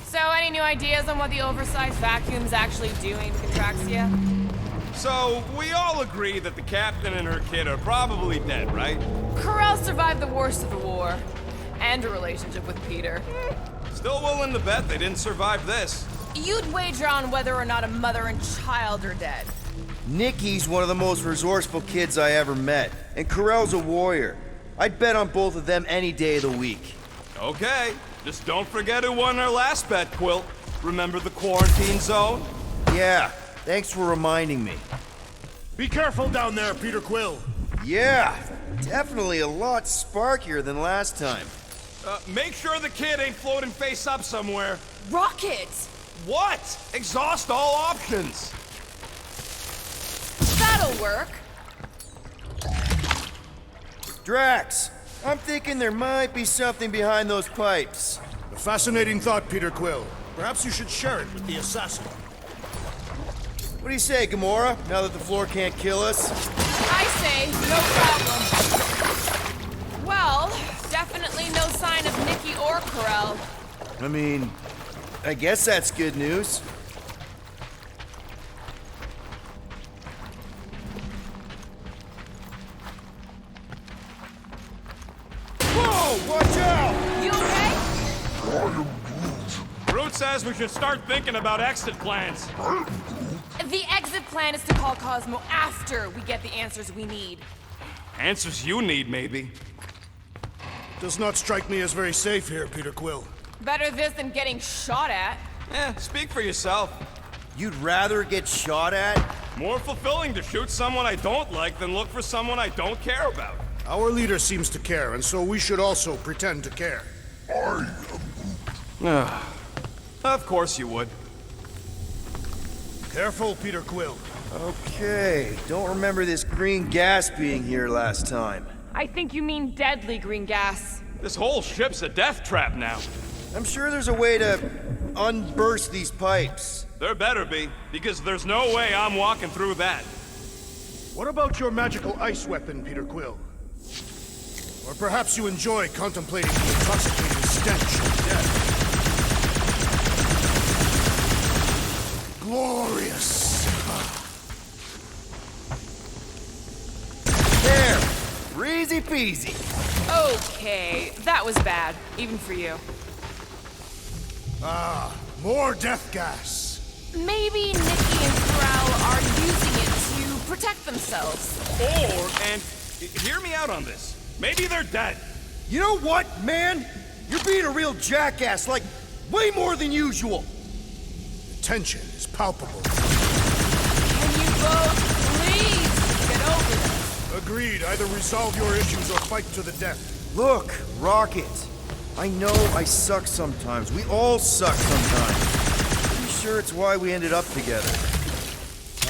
So, any new ideas on what the oversized vacuum's actually doing to Contraxia? So, we all agree that the captain and her kid are probably dead, right? Corell survived the worst of the war. And a relationship with Peter. Still willing to bet they didn't survive this. You'd wager on whether or not a mother and child are dead. Nikki's one of the most resourceful kids I ever met, and Corell's a warrior. I'd bet on both of them any day of the week. Okay, just don't forget who won our last bet, Quill. Remember the quarantine zone? Yeah, thanks for reminding me. Be careful down there, Peter Quill. Yeah, definitely a lot sparkier than last time. Make sure the kid ain't floating face up somewhere. Rocket! What? Exhaust all options. That'll work. Drax, I'm thinking there might be something behind those pipes. A fascinating thought, Peter Quill. Perhaps you should share it with the assassin. What do you say, Gamora, now that the floor can't kill us? I say, no problem. Well, definitely no sign of Nikki or Corell. I mean, I guess that's good news. Whoa! Watch out! You okay? Groot says we should start thinking about exit plans. The exit plan is to call Cosmo after we get the answers we need. Answers you need, maybe. Does not strike me as very safe here, Peter Quill. Better this than getting shot at. Speak for yourself. You'd rather get shot at? More fulfilling to shoot someone I don't like than look for someone I don't care about. Our leader seems to care, and so we should also pretend to care. Of course you would. Careful, Peter Quill. Okay, don't remember this green gas being here last time. I think you mean deadly green gas. This whole ship's a death trap now. I'm sure there's a way to unburst these pipes. There better be, because there's no way I'm walking through that. What about your magical ice weapon, Peter Quill? Or perhaps you enjoy contemplating the intoxicating stench of death. Glorious. There! Easy peasy. Okay, that was bad, even for you. Ah, more death gas. Maybe Nikki and Corral are using it to protect themselves. Or, and hear me out on this, maybe they're dead. You know what, man? You're being a real jackass, like, way more than usual. The tension is palpable. Can you both please get over this? Agreed. Either resolve your issues or fight to the death. Look, Rocket. I know I suck sometimes. We all suck sometimes. Pretty sure it's why we ended up together.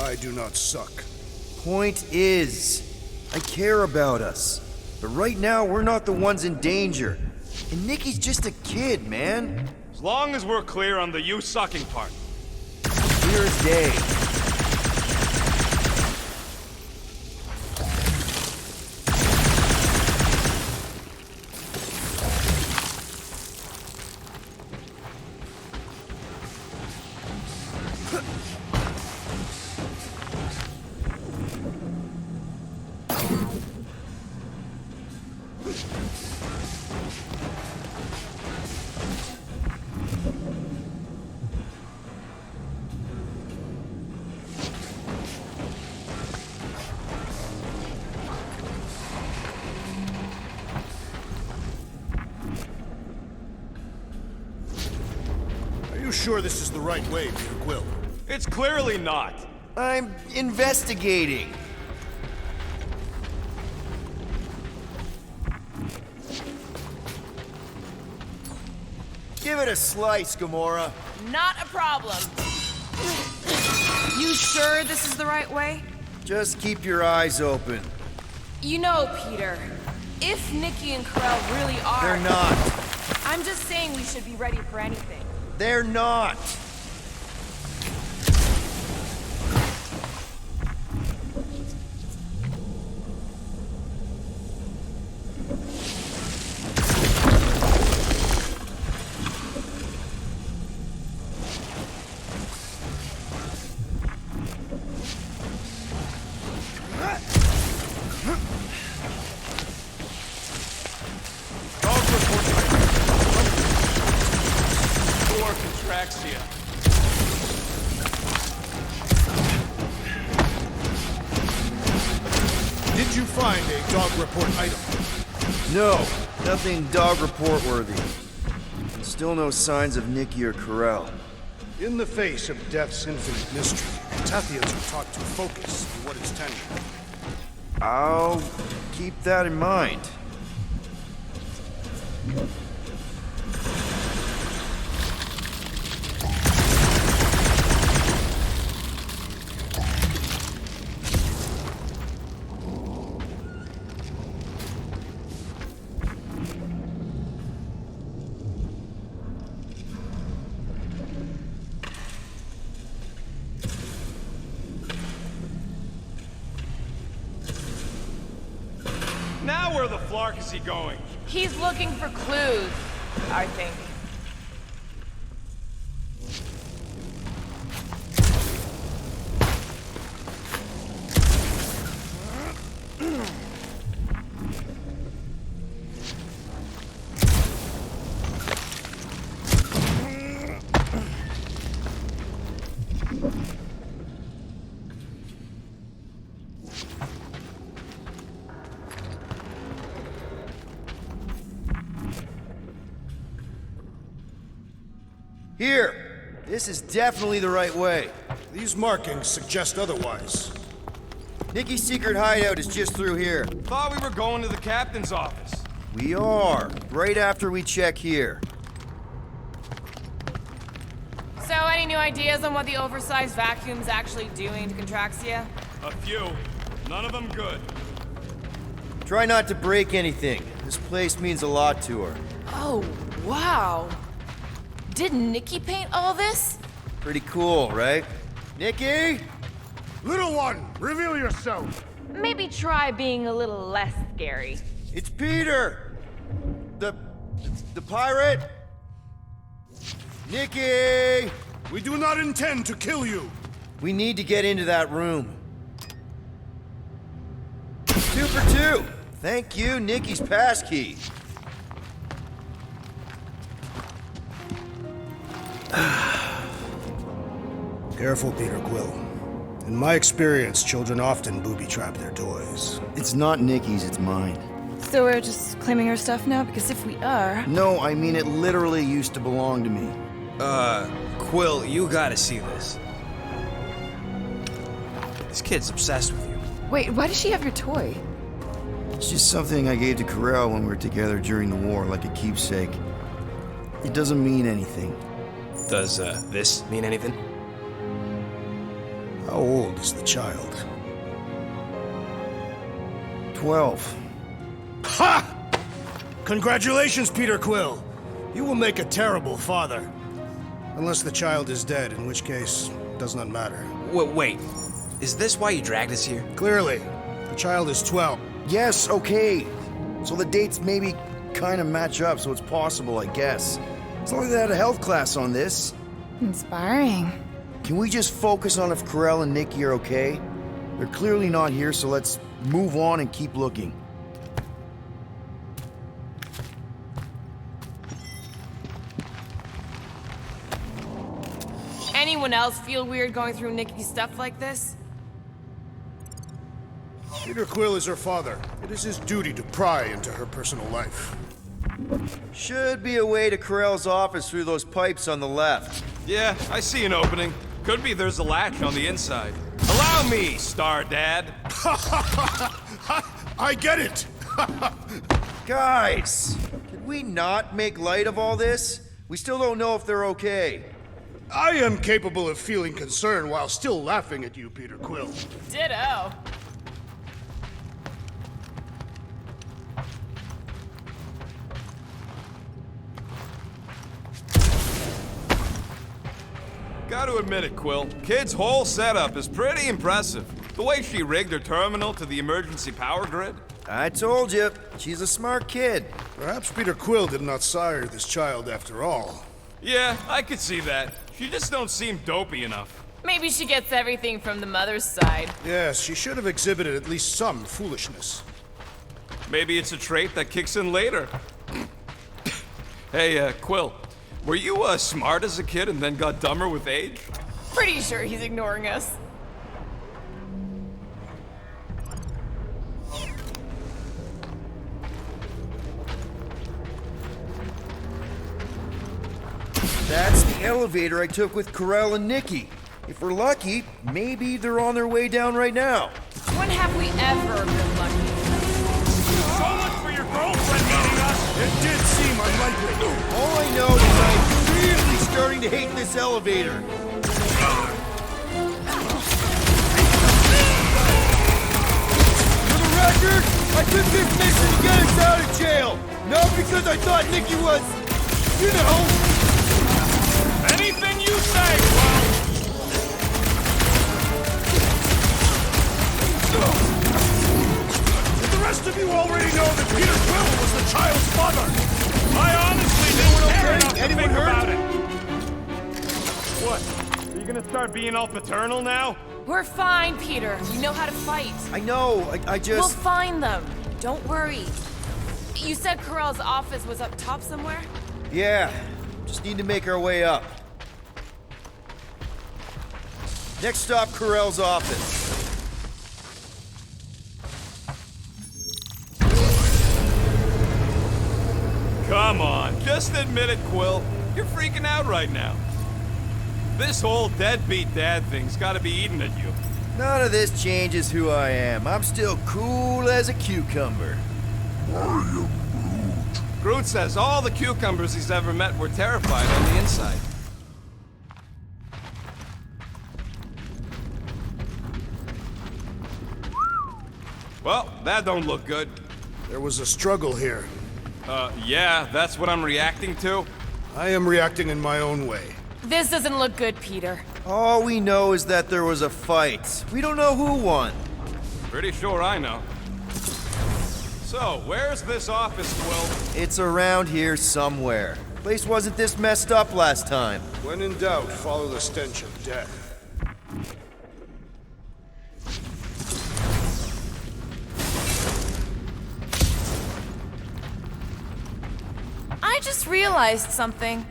I do not suck. Point is, I care about us. But right now, we're not the ones in danger. And Nikki's just a kid, man. As long as we're clear on the you sucking part. Clear as day. Are you sure this is the right way, Peter Quill? It's clearly not. I'm investigating. Give it a slice, Gamora. Not a problem. You sure this is the right way? Just keep your eyes open. You know, Peter, if Nikki and Corell really are... They're not. I'm just saying we should be ready for anything. They're not. Contraxia. Did you find a dog report item? No, nothing dog report worthy. Still no signs of Nikki or Corell. In the face of death's infinite mystery, Tathians are taught to focus on what is tangible. I'll keep that in mind. Now where the flark is he going? He's looking for clues, I think. Here! This is definitely the right way. These markings suggest otherwise. Nikki's secret hideout is just through here. Thought we were going to the captain's office. We are, right after we check here. So, any new ideas on what the oversized vacuum's actually doing to Contraxia? A few. None of them good. Try not to break anything. This place means a lot to her. Oh, wow. Did Nikki paint all this? Pretty cool, right? Nikki? Little one, reveal yourself. Maybe try being a little less scary. It's Peter! The pirate? Nikki! We do not intend to kill you. We need to get into that room. 2 for 2! Thank you, Nikki's passkey. Careful, Peter Quill. In my experience, children often booby-trap their toys. It's not Nikki's, it's mine. So we're just claiming her stuff now? Because if we are... No, I mean it literally used to belong to me. Quill, you gotta see this. This kid's obsessed with you. Wait, why does she have your toy? It's just something I gave to Corel when we were together during the war, like a keepsake. It doesn't mean anything. Does, this mean anything? How old is the child? 12. Ha! Congratulations, Peter Quill. You will make a terrible father. Unless the child is dead, in which case, it does not matter. Wait. Is this why you dragged us here? Clearly. The child is 12. Yes, okay. So the dates maybe kind of match up, so it's possible, I guess. As long as they had a health class on this. Inspiring. Can we just focus on if Corel and Nikki are okay? They're clearly not here, so let's move on and keep looking. Anyone else feel weird going through Nikki's stuff like this? Peter Quill is her father. It is his duty to pry into her personal life. Should be a way to Corel's office through those pipes on the left. Yeah, I see an opening. Could be there's a latch on the inside. Allow me, Star Dad. I get it! Guys, can we not make light of all this? We still don't know if they're okay. I am capable of feeling concern while still laughing at you, Peter Quill. Ditto. Gotta admit it, Quill. Kid's whole setup is pretty impressive. The way she rigged her terminal to the emergency power grid. I told you, she's a smart kid. Perhaps Peter Quill did not sire this child after all. Yeah, I could see that. She just don't seem dopey enough. Maybe she gets everything from the mother's side. Yes, she should have exhibited at least some foolishness. Maybe it's a trait that kicks in later. Hey, Quill. Were you smart as a kid and then got dumber with age? Pretty sure he's ignoring us. That's the elevator I took with Corel and Nikki. If we're lucky, maybe they're on their way down right now. When have we ever been lucky? So much for your girlfriend meeting us! It did seem unlikely. All I know is I'm really starting to hate this elevator. For the record, I took this mission to get us out of jail. Not because I thought Nikki was, you know... Anything you say, Quill! Get the rest rest of you already know that Peter Quill was the child's mother. I honestly didn't care enough to Anyone think hurt? about it. What? Are you gonna start being all paternal now? We're fine, Peter. We know how to fight. I know, I just... We'll find them. Don't worry. You said Carell's office was up top somewhere? Yeah, just need to make our way up. Next stop, Carell's office. Come on, just admit it, Quill. You're freaking out right now. This whole deadbeat dad thing's gotta be eating at you. None of this changes who I am. I'm still cool as a cucumber. Groot says all the cucumbers he's ever met were terrified on the inside. Well, that don't look good. There was a struggle here. Yeah, that's what I'm reacting to. I am reacting in my own way. This doesn't look good, Peter. All we know is that there was a fight. We don't know who won. Pretty sure I know. So, where's this office, Quill? It's around here somewhere. Place wasn't this messed up last time. When in doubt, follow the stench of death. I just realized something.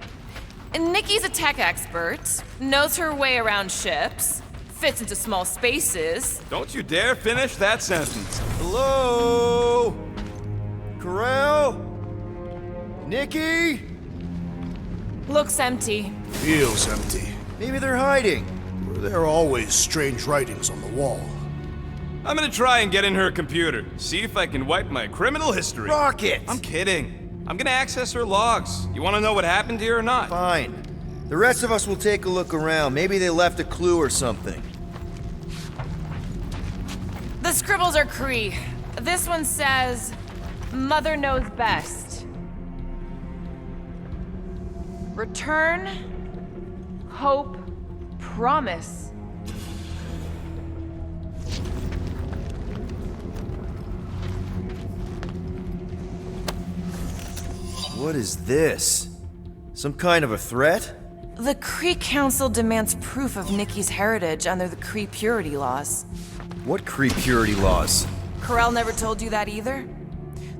Nikki's a tech expert, knows her way around ships, fits into small spaces. Don't you dare finish that sentence. Hello? Carell? Nikki? Looks empty. Feels empty. Maybe they're hiding. There are always strange writings on the wall. I'm gonna try and get in her computer, see if I can wipe my criminal history. Rocket! I'm kidding. I'm gonna access her logs. You wanna know what happened here or not? Fine. The rest of us will take a look around. Maybe they left a clue or something. The scribbles are Cree. This one says, Mother knows best. Return, hope, promise. What is this? Some kind of a threat? The Cree Council demands proof of Nikki's heritage under the Cree purity laws. What Cree purity laws? Carell never told you that either?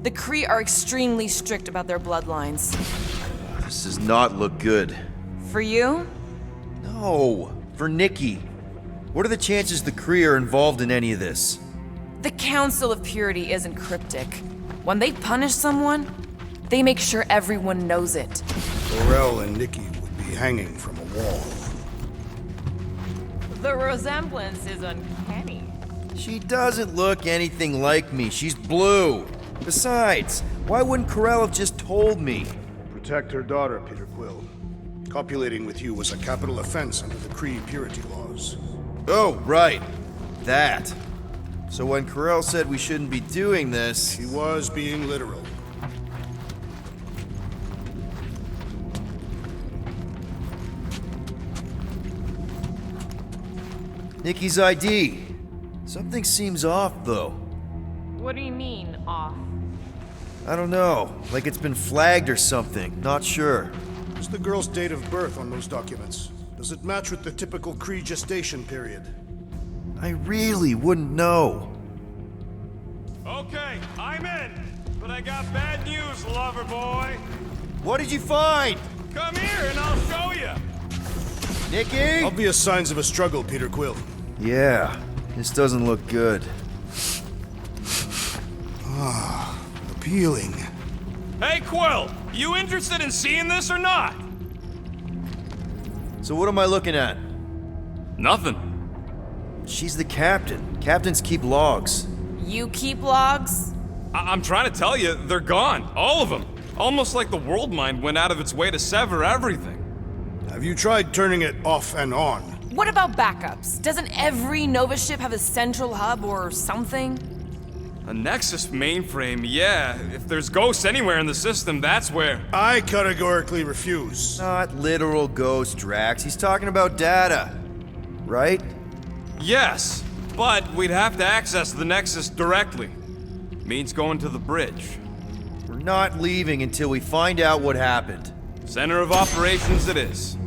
The Cree are extremely strict about their bloodlines. This does not look good. For you? No, for Nikki. What are the chances the Cree are involved in any of this? The Council of Purity isn't cryptic. When they punish someone, they make sure everyone knows it. Carell and Nikki would be hanging from a wall. The resemblance is uncanny. She doesn't look anything like me. She's blue. Besides, why wouldn't Carell have just told me? Protect her daughter, Peter Quill. Copulating with you was a capital offense under the Cree purity laws. Oh, right. That. So when Carell said we shouldn't be doing this... He was being literal. Nikki's ID. Something seems off, though. What do you mean, off? I don't know. Like it's been flagged or something. Not sure. What's the girl's date of birth on those documents? Does it match with the typical Cree gestation period? I really wouldn't know. Okay, I'm in. But I got bad news, lover boy. What did you find? Come here and I'll show you. Nikki? Obvious signs of a struggle, Peter Quill. Yeah, this doesn't look good. Appealing. Hey, Quill, you interested in seeing this or not? So what am I looking at? Nothing. She's the captain. Captains keep logs. You keep logs? I'm trying to tell you, they're gone. All of them. Almost like the world mind went out of its way to sever everything. Have you tried turning it off and on? What about backups? Doesn't every Nova ship have a central hub or something? A Nexus mainframe, yeah. If there's ghosts anywhere in the system, that's where. I categorically refuse. Not literal ghost, Drax. He's talking about data. Right? Yes, but we'd have to access the Nexus directly. Means going to the bridge. We're not leaving until we find out what happened. Center of operations it is.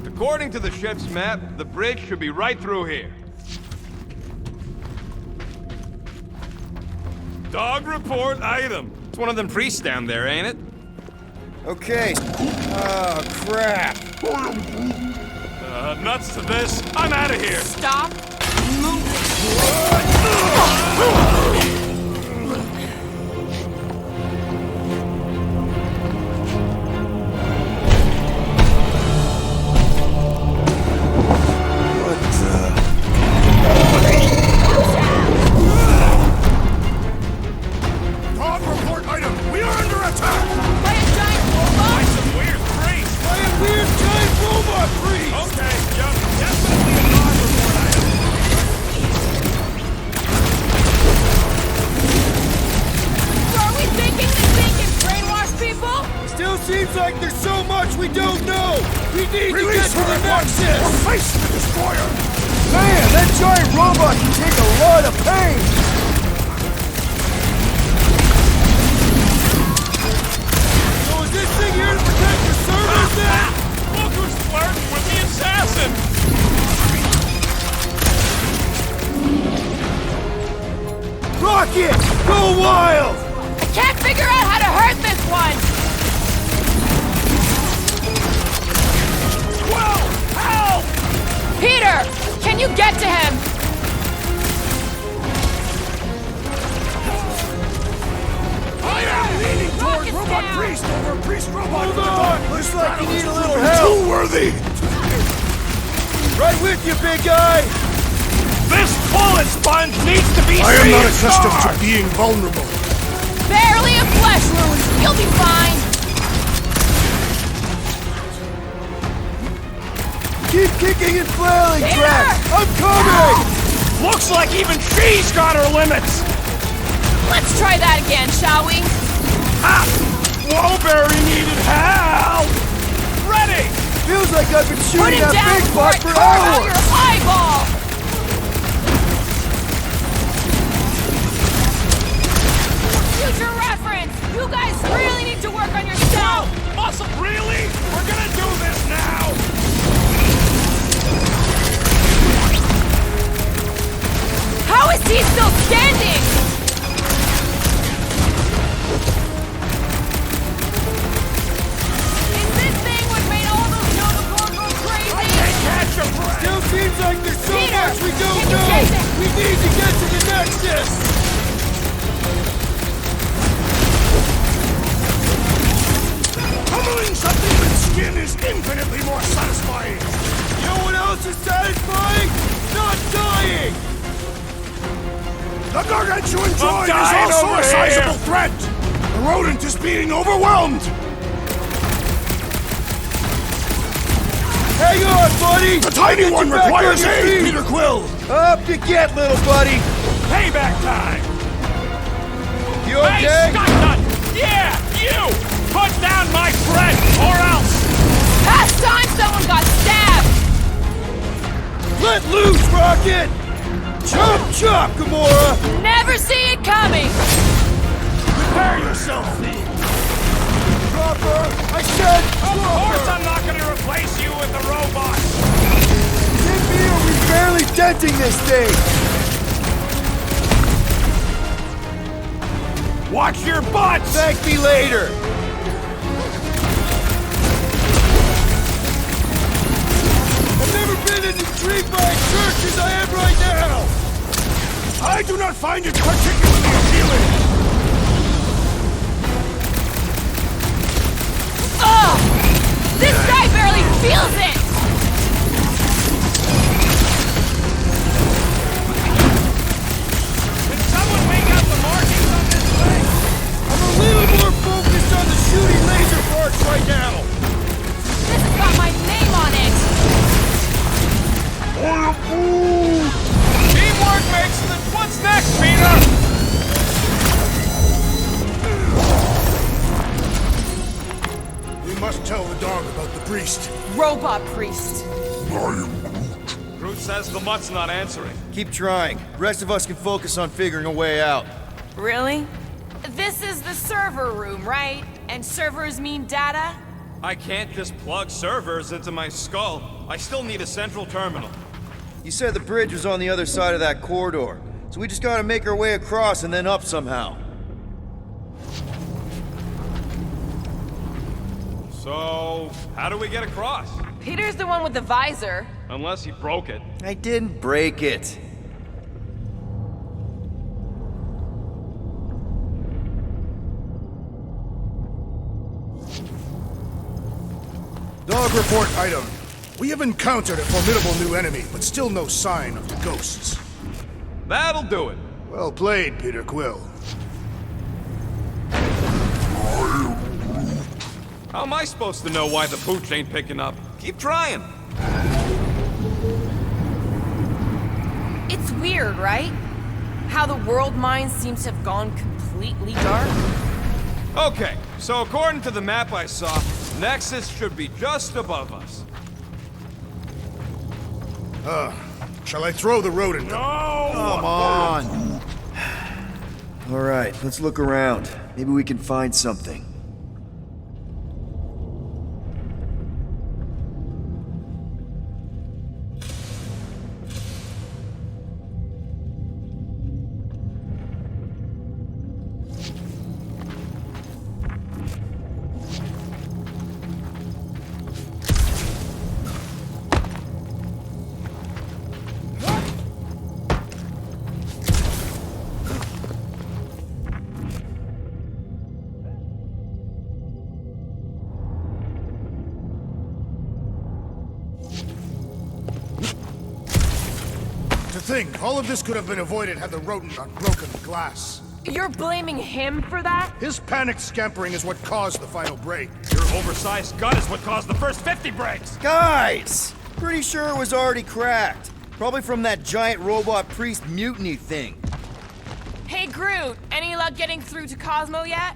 According to the ship's map, the bridge should be right through here. Dog report item. It's one of them priests down there, ain't it? Okay. Oh, crap. Nuts to this. I'm out of here. Stop moving. Dog report item! We are under attack! By a giant robot? By some weird priest. By a weird giant robot priest! Okay, yep, definitely a dog report item. So are we thinking this thing can brainwash people? Still seems like there's so much we don't know. We need Release to get to her the at once! Nexus. Or face the destroyer! Man, that giant robot can take a lot of pain. So is this thing here to protect the servers then? Look who's flirting with the assassin. Rocket, go wild! I can't figure out how to hurt this one! Quill, help! Peter, can you get to him? I am leaning toward Rocket's robot down. priest over priest robot! Hold on, looks like you need a little help. Too worthy! Right with you, big guy. This bullet sponge needs to be I am not accustomed to recharged. being vulnerable. Barely a flesh wound. You'll be fine. Keep kicking and flailing, Peter! Drax. I'm coming. Looks like even she's got her limits. Let's try that again, shall we? Ah! Woberry needed help. Ready. Feels like I've been Put shooting it that down big before butt I for carve out hours. your eyeball! Future reference! You guys really need to work on yourself! Muscle, really? We're gonna do this now. How is he still standing? Is this thing what made all those unicorns go crazy? Catch a breath. Still seems like there's so Peter, much we don't can you know. get it? We need to get to the Nexus. Pummeling something with skin is infinitely more satisfying! You know what else is satisfying? Not dying. The gargantuan droid is dying also over a here. sizable threat! The rodent is being overwhelmed! Hang on, buddy. The tiny Get one you back requires on your aid, feet. Peter Quill! Up you get, little buddy. Payback time. You Hey, okay? Skytnut! Yeah, you! Put down my friend, or else! Past time someone got stabbed! Let loose, Rocket. Chop, chop, Gamora. Never see it coming! Prepare yourself! Dropper. I said Of course dropper. I'm not gonna replace you with a robot! Give me or we barely denting this thing. Watch your butts! Thank me later. I've never been as intrigued by a church as I am right now. I do not find it particularly appealing! Ugh! This guy barely feels it! Can someone make out the markings on this thing? I'm a little more focused on the shooting laser parts right now. This has got my name on it! Teamwork makes the... What's next, Peter? We must tell the dog about the priest. Robot priest. Groot says the mutt's not answering. Keep trying. The rest of us can focus on figuring a way out. Really? This is the server room, right? And servers mean data? I can't just plug servers into my skull. I still need a central terminal. You said the bridge was on the other side of that corridor, so we just gotta make our way across and then up somehow. So, how do we get across? Peter's the one with the visor. Unless he broke it. I didn't break it. Dog report item. We have encountered a formidable new enemy, but still no sign of the ghosts. That'll do it. Well played, Peter Quill. How am I supposed to know why the pooch ain't picking up? Keep trying. It's weird, right? How the world mind seems to have gone completely dark. Okay, so according to the map I saw, Nexus should be just above us. Shall I throw the rodent? No! Come on! Alright, let's look around. Maybe we can find something. To think, all of this could have been avoided had the rodent not broken the glass. You're blaming him for that? His panicked scampering is what caused the final break. Your oversized gun is what caused the first 50 breaks! Guys! Pretty sure it was already cracked. Probably from that giant robot priest mutiny thing. Hey, Groot, any luck getting through to Cosmo yet?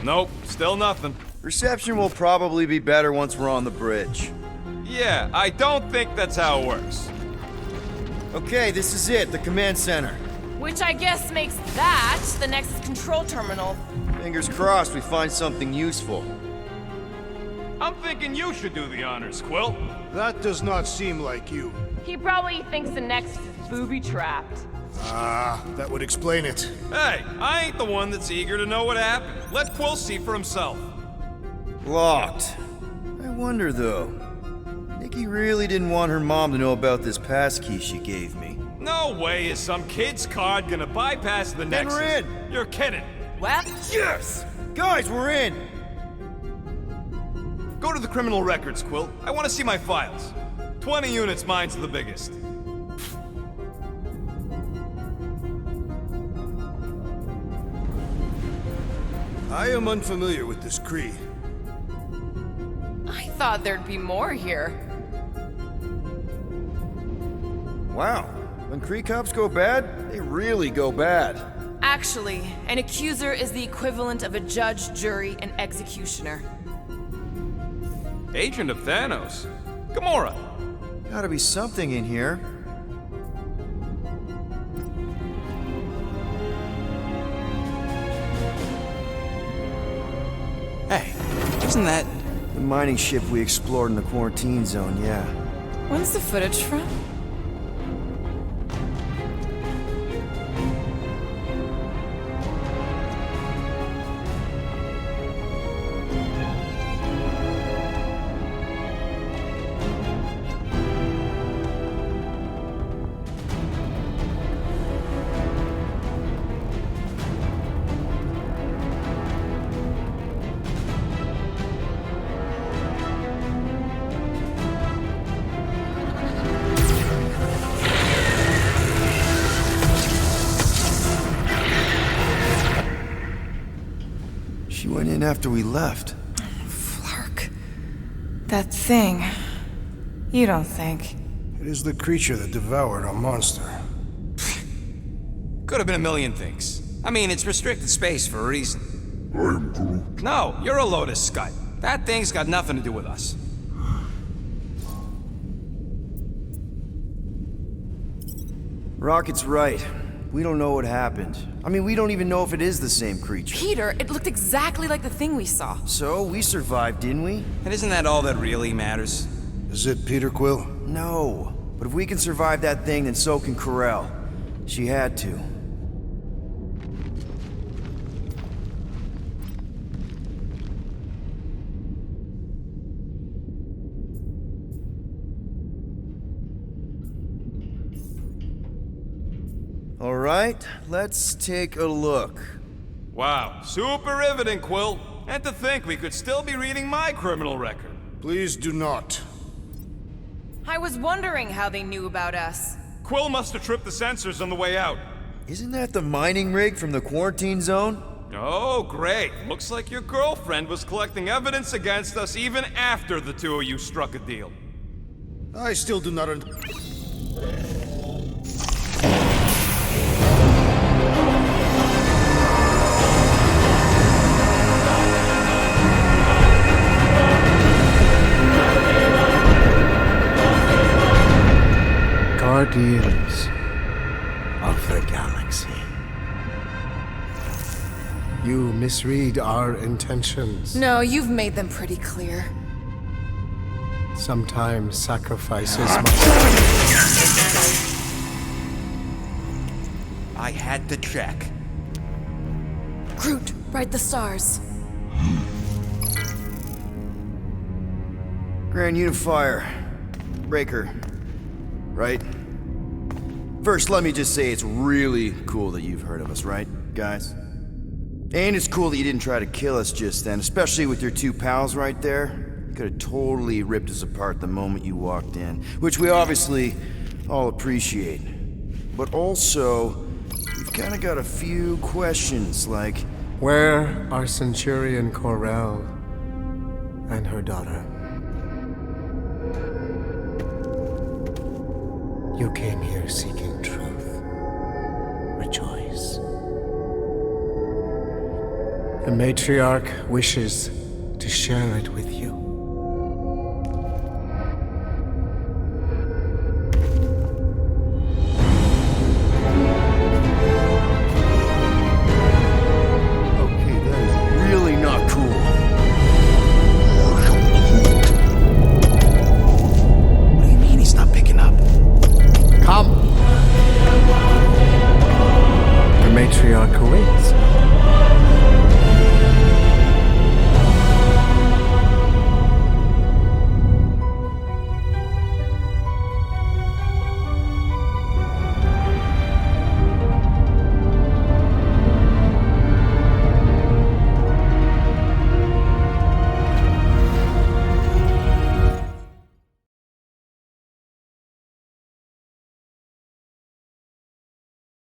Nope, still nothing. Reception will probably be better once we're on the bridge. Yeah, I don't think that's how it works. Okay, this is it, the command center. Which I guess makes that the Nexus control terminal. Fingers crossed we find something useful. I'm thinking you should do the honors, Quill. That does not seem like you. He probably thinks the Nexus is booby-trapped. That would explain it. Hey, I ain't the one that's eager to know what happened. Let Quill see for himself. Locked. I wonder, though. Nikki really didn't want her mom to know about this passkey she gave me. No way is some kid's card gonna bypass the Then Nexus. we're in. You're kidding. Well, Yes! Guys, we're in! Go to the criminal records, Quill. I want to see my files. 20 units, mine's the biggest. I am unfamiliar with this Kree. I thought there'd be more here. Wow. When Kree cops go bad, they really go bad. Actually, an accuser is the equivalent of a judge, jury, and executioner. Agent of Thanos. Gamora. Gotta be something in here. Hey, isn't that... The mining ship we explored in the quarantine zone, yeah. When's the footage from? She went in after we left. Flark. That thing. You don't think? It is the creature that devoured our monster. Could have been a million things. I mean, it's restricted space for a reason. I'm Groot. No, you're a Lotus Scud. That thing's got nothing to do with us. Rocket's right. We don't know what happened. I mean, we don't even know if it is the same creature. Peter, it looked exactly like the thing we saw. So, we survived, didn't we? And isn't that all that really matters? Is it Peter Quill? No. But if we can survive that thing, then so can Corel. She had to. All right, let's take a look. Wow, super riveting, Quill. And to think we could still be reading my criminal record. Please do not. I was wondering how they knew about us. Quill must have tripped the sensors on the way out. Isn't that the mining rig from the quarantine zone? Oh, great. Looks like your girlfriend was collecting evidence against us even after the two of you struck a deal. I still do not Guardians of the Galaxy. You misread our intentions. No, you've made them pretty clear. Sometimes sacrifices I had to check. Groot, write the stars. Grand Unifier. Breaker. Right? First, let me just say it's really cool that you've heard of us, right, guys? And it's cool that you didn't try to kill us just then, especially with your two pals right there. You could have totally ripped us apart the moment you walked in, which we obviously all appreciate. But also, we've kind of got a few questions, like... Where are Centurion Corel and her daughter? You came here seeking truth. Rejoice. The matriarch wishes to share it with you.